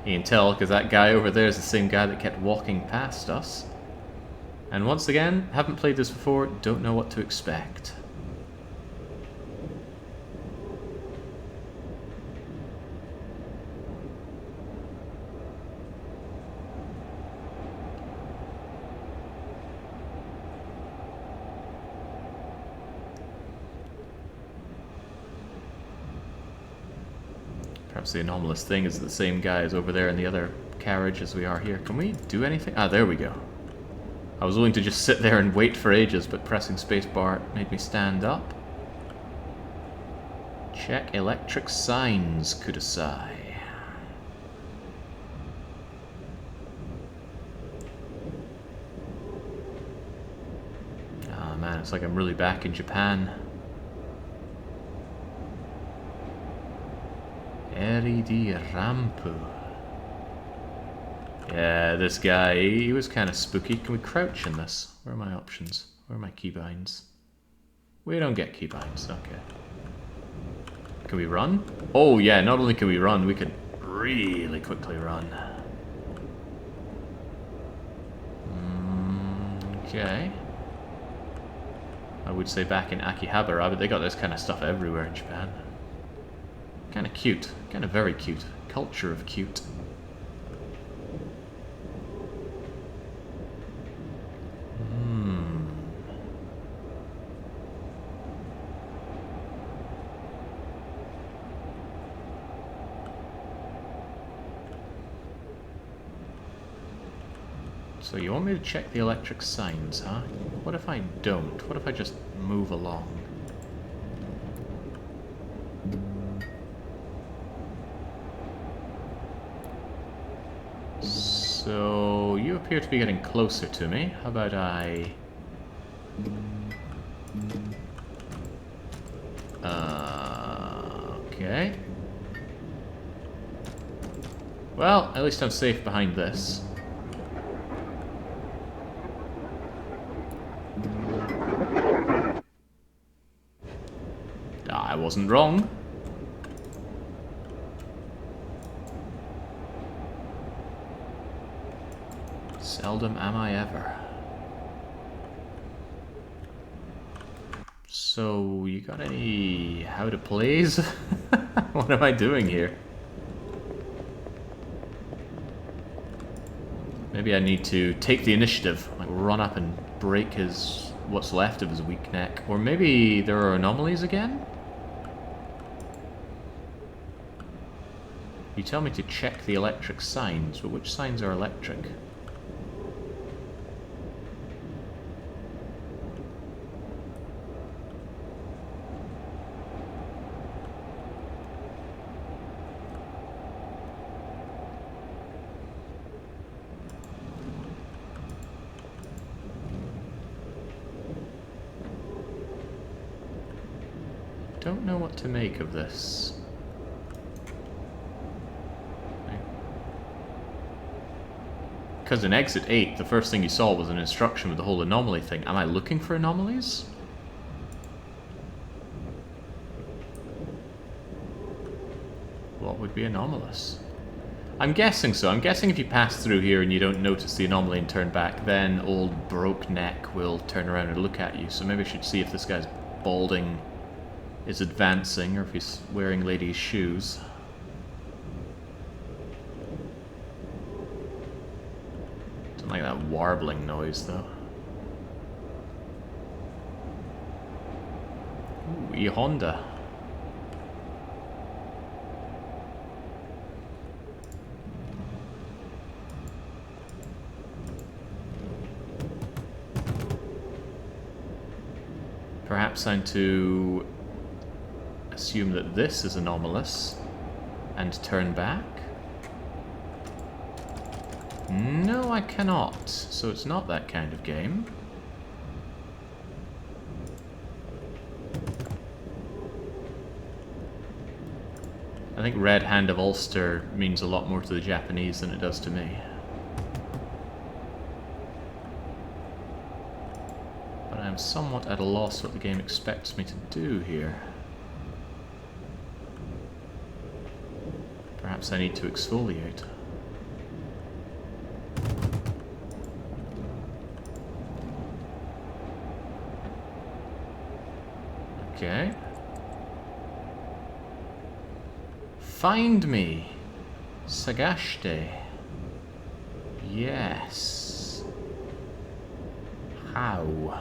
You can tell because that guy over there is the same guy that kept walking past us. And once again, haven't played this before, don't know what to expect. Perhaps the anomalous thing is the same guy as over there in the other carriage as we are here. Can we do anything? Ah, there we go. I was willing to just sit there and wait for ages, but pressing spacebar made me stand up. Check electric signs, Kudasai. Ah, man, it's like I'm really back in Japan. Eri di Rampu. Yeah, this guy, he was kind of spooky. Can we crouch in this? Where are my options? Where are my keybinds? We don't get keybinds, okay. Can we run? Oh yeah, not only can we run, we can really quickly run. Okay. I would say back in Akihabara, but they got this kind of stuff everywhere in Japan. Kind of cute. Kind of very cute. Culture of cute. So you want me to check the electric signs, huh? What if I don't? What if I just move along? So you appear to be getting closer to me. How about I... Okay. Well, at least I'm safe behind this. I wasn't wrong. Seldom am I ever. So, you got any how to plays? What am I doing here? Maybe I need to take the initiative, like run up and break his what's left of his weak neck. Or maybe there are anomalies again? You tell me to check the electric signs, but which signs are electric? Don't know what to make of this. Because in Exit 8, the first thing you saw was an instruction with the whole anomaly thing. Am I looking for anomalies? What would be anomalous? I'm guessing so. I'm guessing if you pass through here and you don't notice the anomaly and turn back, then old broke neck will turn around and look at you. So maybe I should see if this guy's balding is advancing or if he's wearing ladies' shoes. Don't like that warbling noise though. Ooh, E-Honda. Perhaps I'm to assume that this is anomalous and turn back? No, I cannot. So it's not that kind of game. I think Red Hand of Ulster means a lot more to the Japanese than it does to me. But I'm somewhat at a loss what the game expects me to do here. Perhaps I need to exfoliate. Okay. Find me. Sagashte. Yes. How?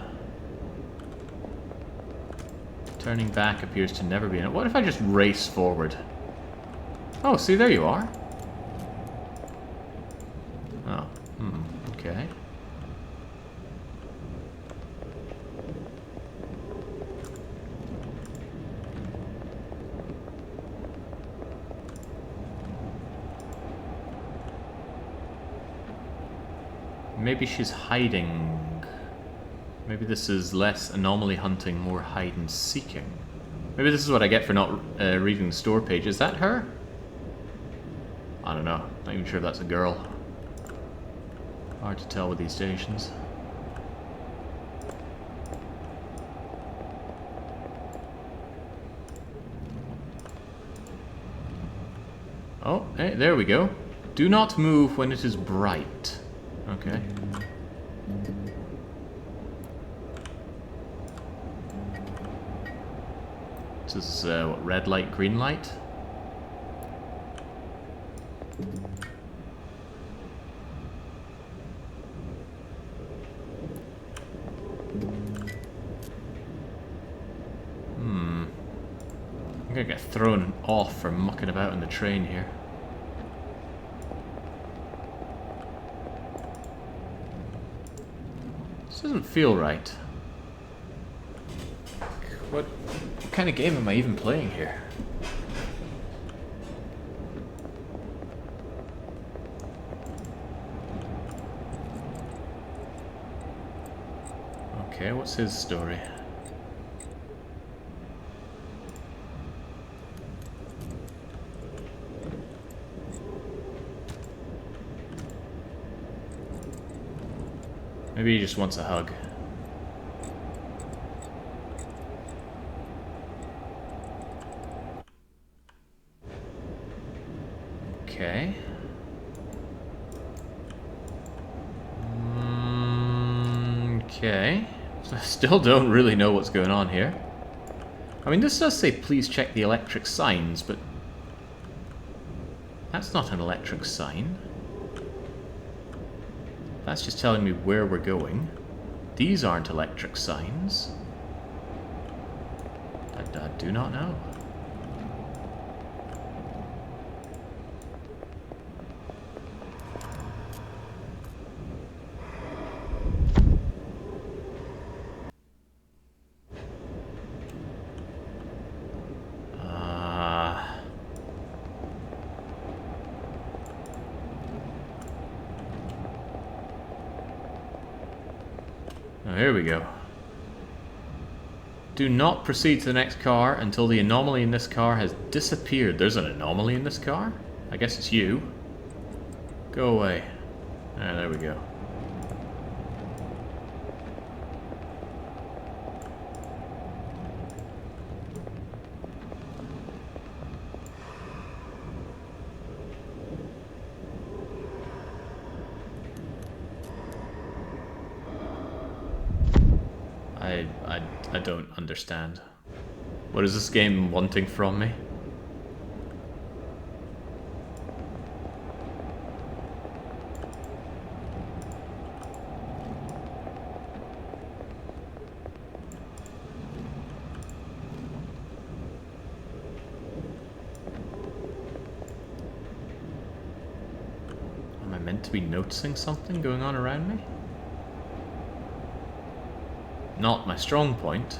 Turning back appears to never be in it. What if I just race forward? Oh, see, there you are. Oh, okay. Maybe she's hiding. Maybe this is less anomaly hunting, more hide and seeking. Maybe this is what I get for not reading the store page. Is that her? I don't know. Not even sure if that's a girl. Hard to tell with these stations. Oh, hey, there we go. Do not move when it is bright. Okay. This is what, red light, green light? I'm gonna get thrown off for mucking about in the train here. This doesn't feel right. What kind of game am I even playing here? Okay, what's his story? Maybe he just wants a hug. Okay. Okay. I still don't really know what's going on here. I mean, this does say please check the electric signs, but that's not an electric sign. That's just telling me where we're going. These aren't electric signs. I do not know. Oh, here we go. Do not proceed to the next car until the anomaly in this car has disappeared. There's an anomaly in this car? I guess it's you. Go away. Ah, there we go. I don't understand. What is this game wanting from me? Am I meant to be noticing something going on around me? Not my strong point.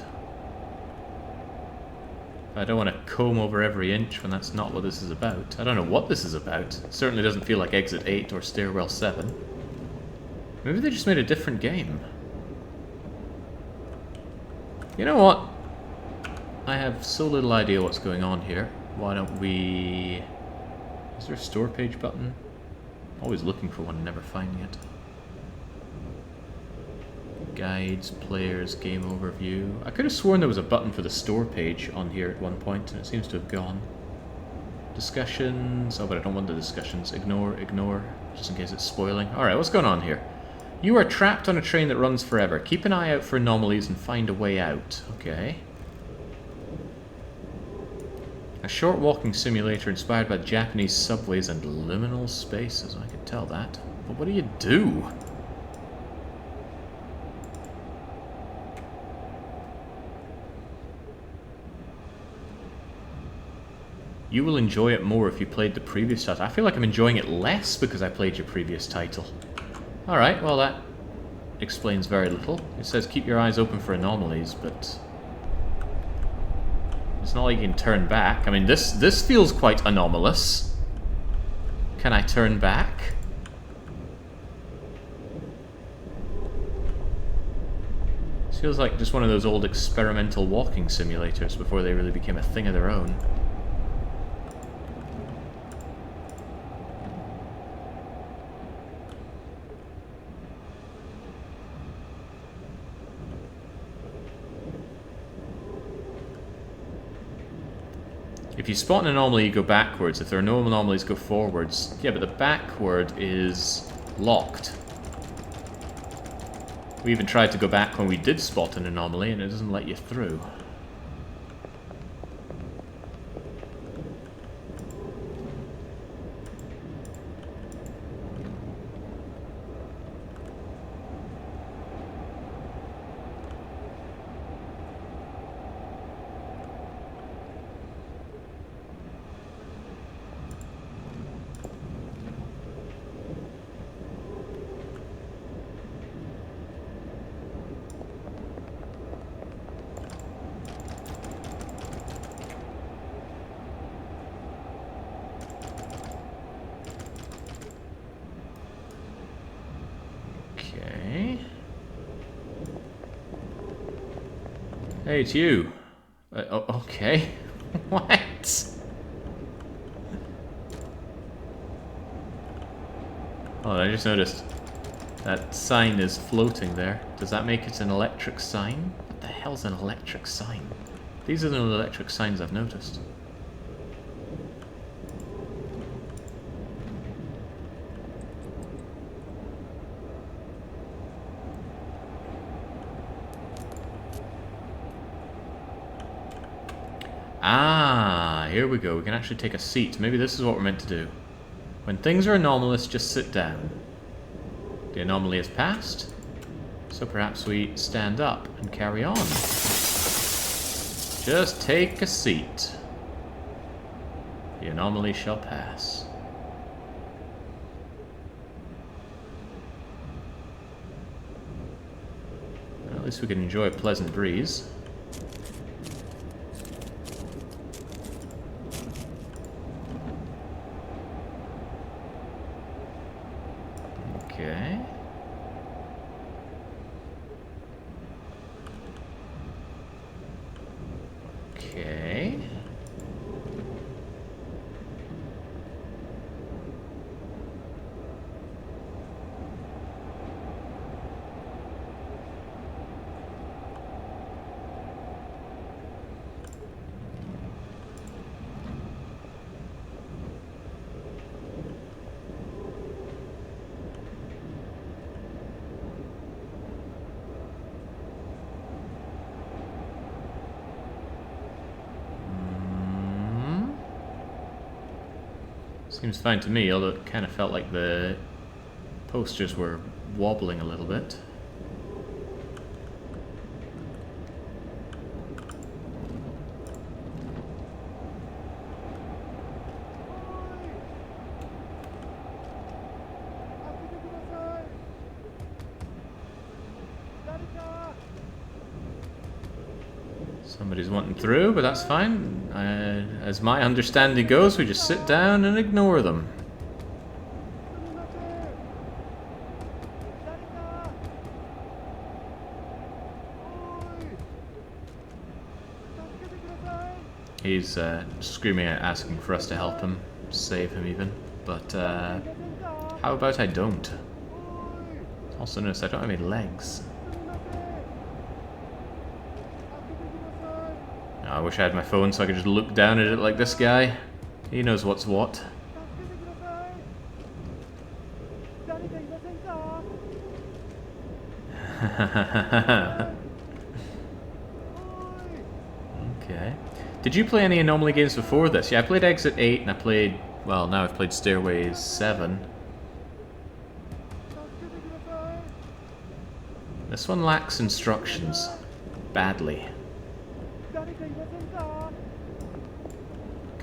I don't want to comb over every inch when that's not what this is about. I don't know what this is about. It certainly doesn't feel like Exit 8 or Stairwell 7. Maybe they just made a different game. You know what? I have so little idea what's going on here. Why don't we... Is there a store page button? Always looking for one and never finding it. Guides, players, game overview. I could have sworn there was a button for the store page on here at one point, and it seems to have gone. Discussions. Oh, but I don't want the discussions. Ignore, just in case it's spoiling. Alright, what's going on here? You are trapped on a train that runs forever. Keep an eye out for anomalies and find a way out. Okay. A short walking simulator inspired by Japanese subways and liminal spaces. I could tell that. But what do you do? You will enjoy it more if you played the previous title. I feel like I'm enjoying it less because I played your previous title. Alright, well that explains very little. It says keep your eyes open for anomalies, but it's not like you can turn back. I mean, this feels quite anomalous. Can I turn back? This feels like just one of those old experimental walking simulators before they really became a thing of their own. If you spot an anomaly, you go backwards. If there are no anomalies, go forwards. Yeah, but the backward is locked. We even tried to go back when we did spot an anomaly, and it doesn't let you through. Hey, it's you. Okay. What? Oh, I just noticed that sign is floating there. Does that make it an electric sign? What the hell's an electric sign? These are the electric signs I've noticed. Ah, here we go. We can actually take a seat. Maybe this is what we're meant to do. When things are anomalous, just sit down. The anomaly has passed, so perhaps we stand up and carry on. Just take a seat. The anomaly shall pass. Well, at least we can enjoy a pleasant breeze. Okay. Okay. Seems fine to me, although it kind of felt like the posters were wobbling a little bit. Somebody's wanting through, but that's fine. As my understanding goes, we just sit down and ignore them. He's screaming out, asking for us to help him, save him even. But how about I don't? Also notice I don't have any legs. I wish I had my phone so I could just look down at it like this guy. He knows what's what. Okay. Did you play any Anomaly games before this? Yeah, I played Exit 8 and I played... Well, now I've played Stairway 7. This one lacks instructions. Badly. Can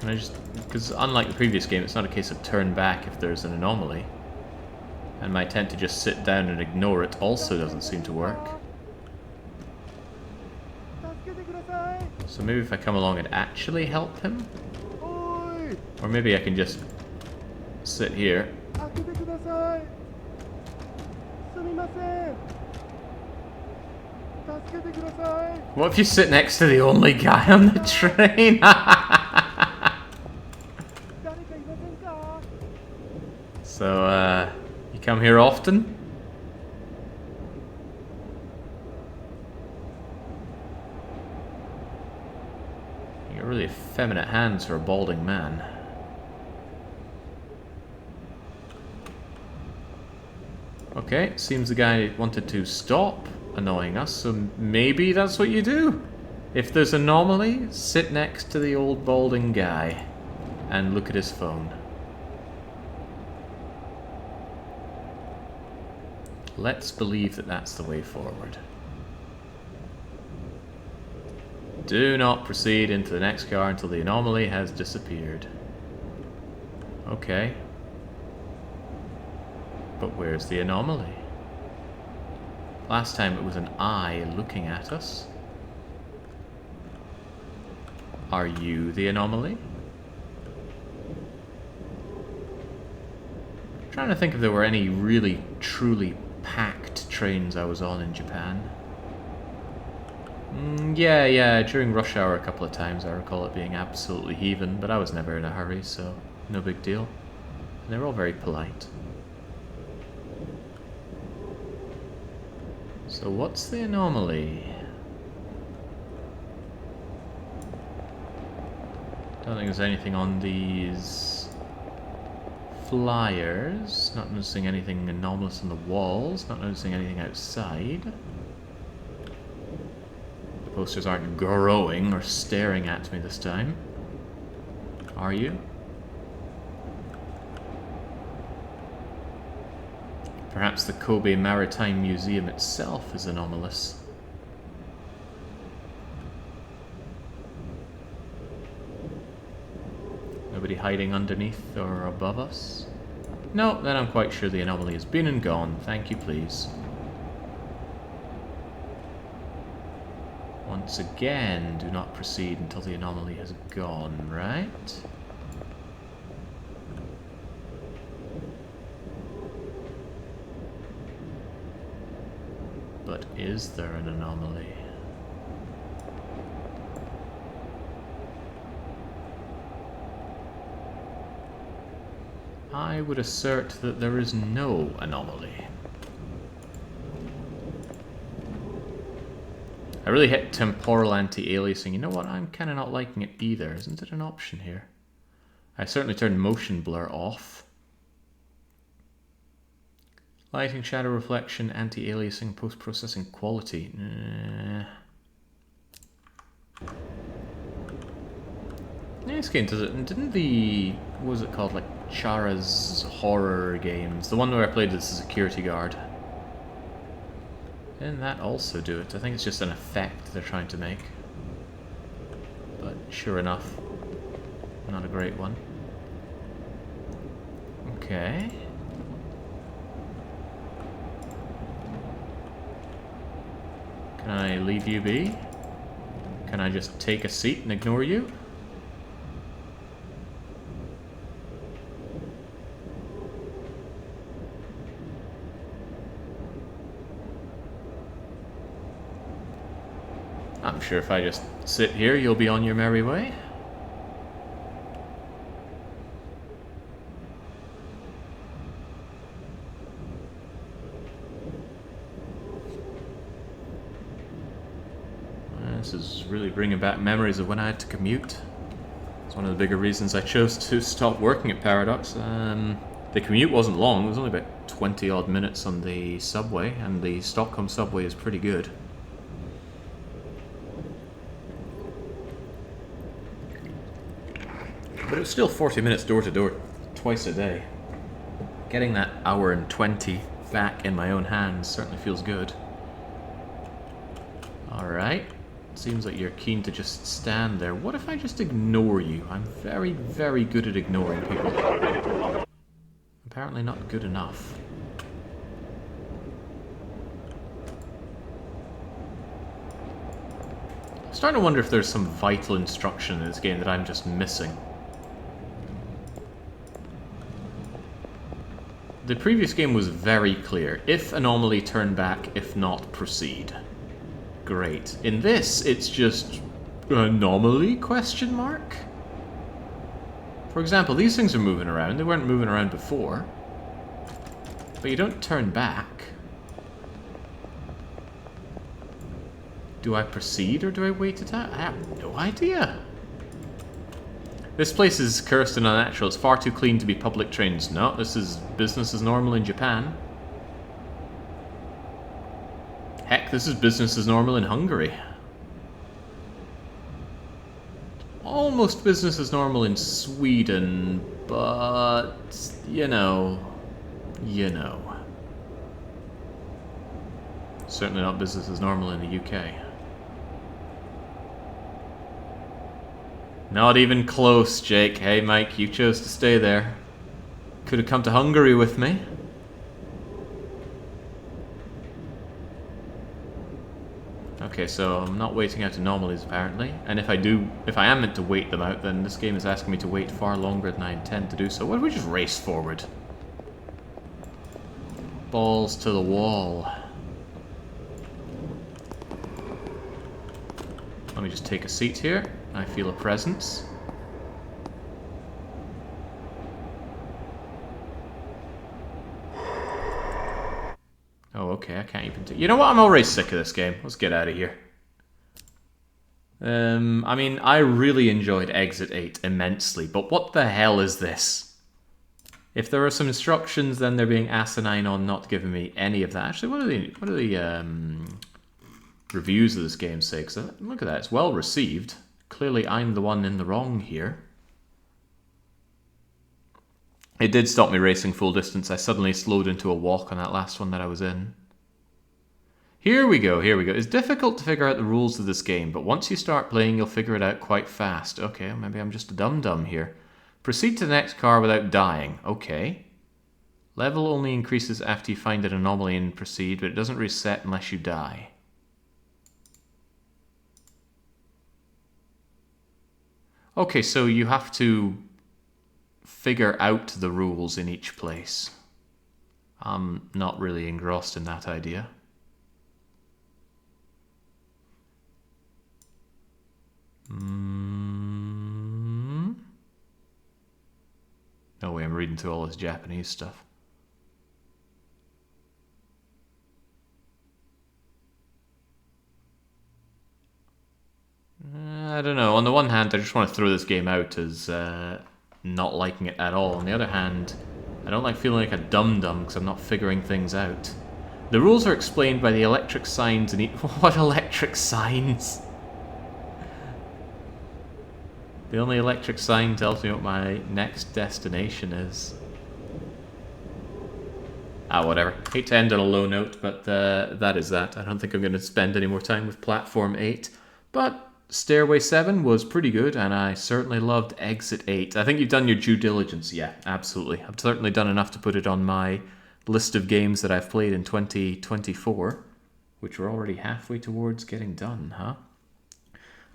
I just... Because unlike the previous game, it's not a case of turn back if there's an anomaly. And my attempt to just sit down and ignore it also doesn't seem to work. So maybe if I come along and actually help him? Or maybe I can just sit here. What if you sit next to the only guy on the train? So, you come here often? You got really effeminate hands for a balding man. Okay, seems the guy wanted to stop annoying us, so maybe that's what you do. If there's an anomaly, sit next to the old balding guy and look at his phone. Let's believe that that's the way forward. Do not proceed into the next car until the anomaly has disappeared. Okay. But where's the anomaly? Last time it was an eye looking at us. Are you the anomaly? I'm trying to think if there were any really, truly packed trains I was on in Japan. Yeah, during rush hour a couple of times I recall it being absolutely heaving, but I was never in a hurry, so no big deal. And they were all very polite. So what's the anomaly? Don't think there's anything on these flyers. Not noticing anything anomalous on the walls. Not noticing anything outside. The posters aren't growing or staring at me this time. Are you? Perhaps the Kobe Maritime Museum itself is anomalous. Nobody hiding underneath or above us? No, then I'm quite sure the anomaly has been and gone. Thank you, please. Once again, do not proceed until the anomaly has gone, right? But is there an anomaly? I would assert that there is no anomaly. I really hit temporal anti-aliasing. You know what? I'm kind of not liking it either. Isn't it an option here? I certainly turned motion blur off. Lighting, shadow reflection, anti-aliasing, post-processing quality. This game does it. Didn't the... what was it called? Like Chara's horror games. The one where I played as a security guard. Didn't that also do it? I think it's just an effect they're trying to make. But sure enough, not a great one. Okay. Can I leave you be? Can I just take a seat and ignore you? I'm sure if I just sit here, you'll be on your merry way. This is really bringing back memories of when I had to commute. It's one of the bigger reasons I chose to stop working at Paradox. The commute wasn't long, it was only about 20 odd minutes on the subway, and the Stockholm subway is pretty good. But it was still 40 minutes door to door, twice a day. Getting that hour and 20 back in my own hands certainly feels good. Alright. Seems like you're keen to just stand there. What if I just ignore you? I'm very, very good at ignoring people. Apparently not good enough. I'm starting to wonder if there's some vital instruction in this game that I'm just missing. The previous game was very clear. If Anomaly, turn back. If not, proceed. Great. In this, it's just... Anomaly? Question mark? For example, these things are moving around. They weren't moving around before. But you don't turn back. Do I proceed or do I wait it out? I have no idea. This place is cursed and unnatural. It's far too clean to be public trains. No, this is business as normal in Japan. Heck, this is business as normal in Hungary. Almost business as normal in Sweden, but you know. Certainly not business as normal in the UK. Not even close, Jake. Hey, Mike, you chose to stay there. Could have come to Hungary with me. Okay, so I'm not waiting out anomalies apparently, and if I am meant to wait them out, then this game is asking me to wait far longer than I intend to do so. What if we just race forward? Balls to the wall. Let me just take a seat here. I feel a presence. Oh, okay, I can't even do... You know what? I'm already sick of this game. Let's get out of here. I mean, I really enjoyed Exit 8 immensely, but what the hell is this? If there are some instructions, then they're being asinine on not giving me any of that. Actually, what are the reviews of this game say? 'Cause look at that, it's well received. Clearly, I'm the one in the wrong here. It did stop me racing full distance. I suddenly slowed into a walk on that last one that I was in. Here we go, here we go. It's difficult to figure out the rules of this game, but once you start playing, you'll figure it out quite fast. Okay, maybe I'm just a dum-dum here. Proceed to the next car without dying. Okay. Level only increases after you find an anomaly and proceed, but it doesn't reset unless you die. Okay, so you have to figure out the rules in each place. I'm not really engrossed in that idea. No way, I'm reading through all this Japanese stuff. I don't know. On the one hand, I just want to throw this game out as not liking it at all. On the other hand, I don't like feeling like a dum-dum because I'm not figuring things out. The rules are explained by the electric signs in each... What electric signs? The only electric sign tells me what my next destination is. Ah, whatever. Hate to end on a low note, but that is that. I don't think I'm going to spend any more time with Platform 8. But Stairway 7 was pretty good, and I certainly loved Exit 8. I think you've done your due diligence. Yeah, absolutely. I've certainly done enough to put it on my list of games that I've played in 2024, which we're already halfway towards getting done, huh?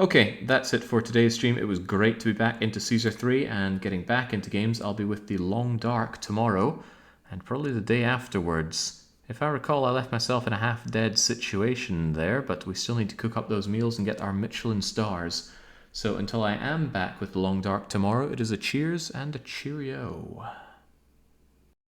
Okay, that's it for today's stream. It was great to be back into Caesar 3 and getting back into games. I'll be with the Long Dark tomorrow, and probably the day afterwards. If I recall, I left myself in a half-dead situation there, but we still need to cook up those meals and get our Michelin stars. So until I am back with the Long Dark tomorrow, it is a cheers and a cheerio.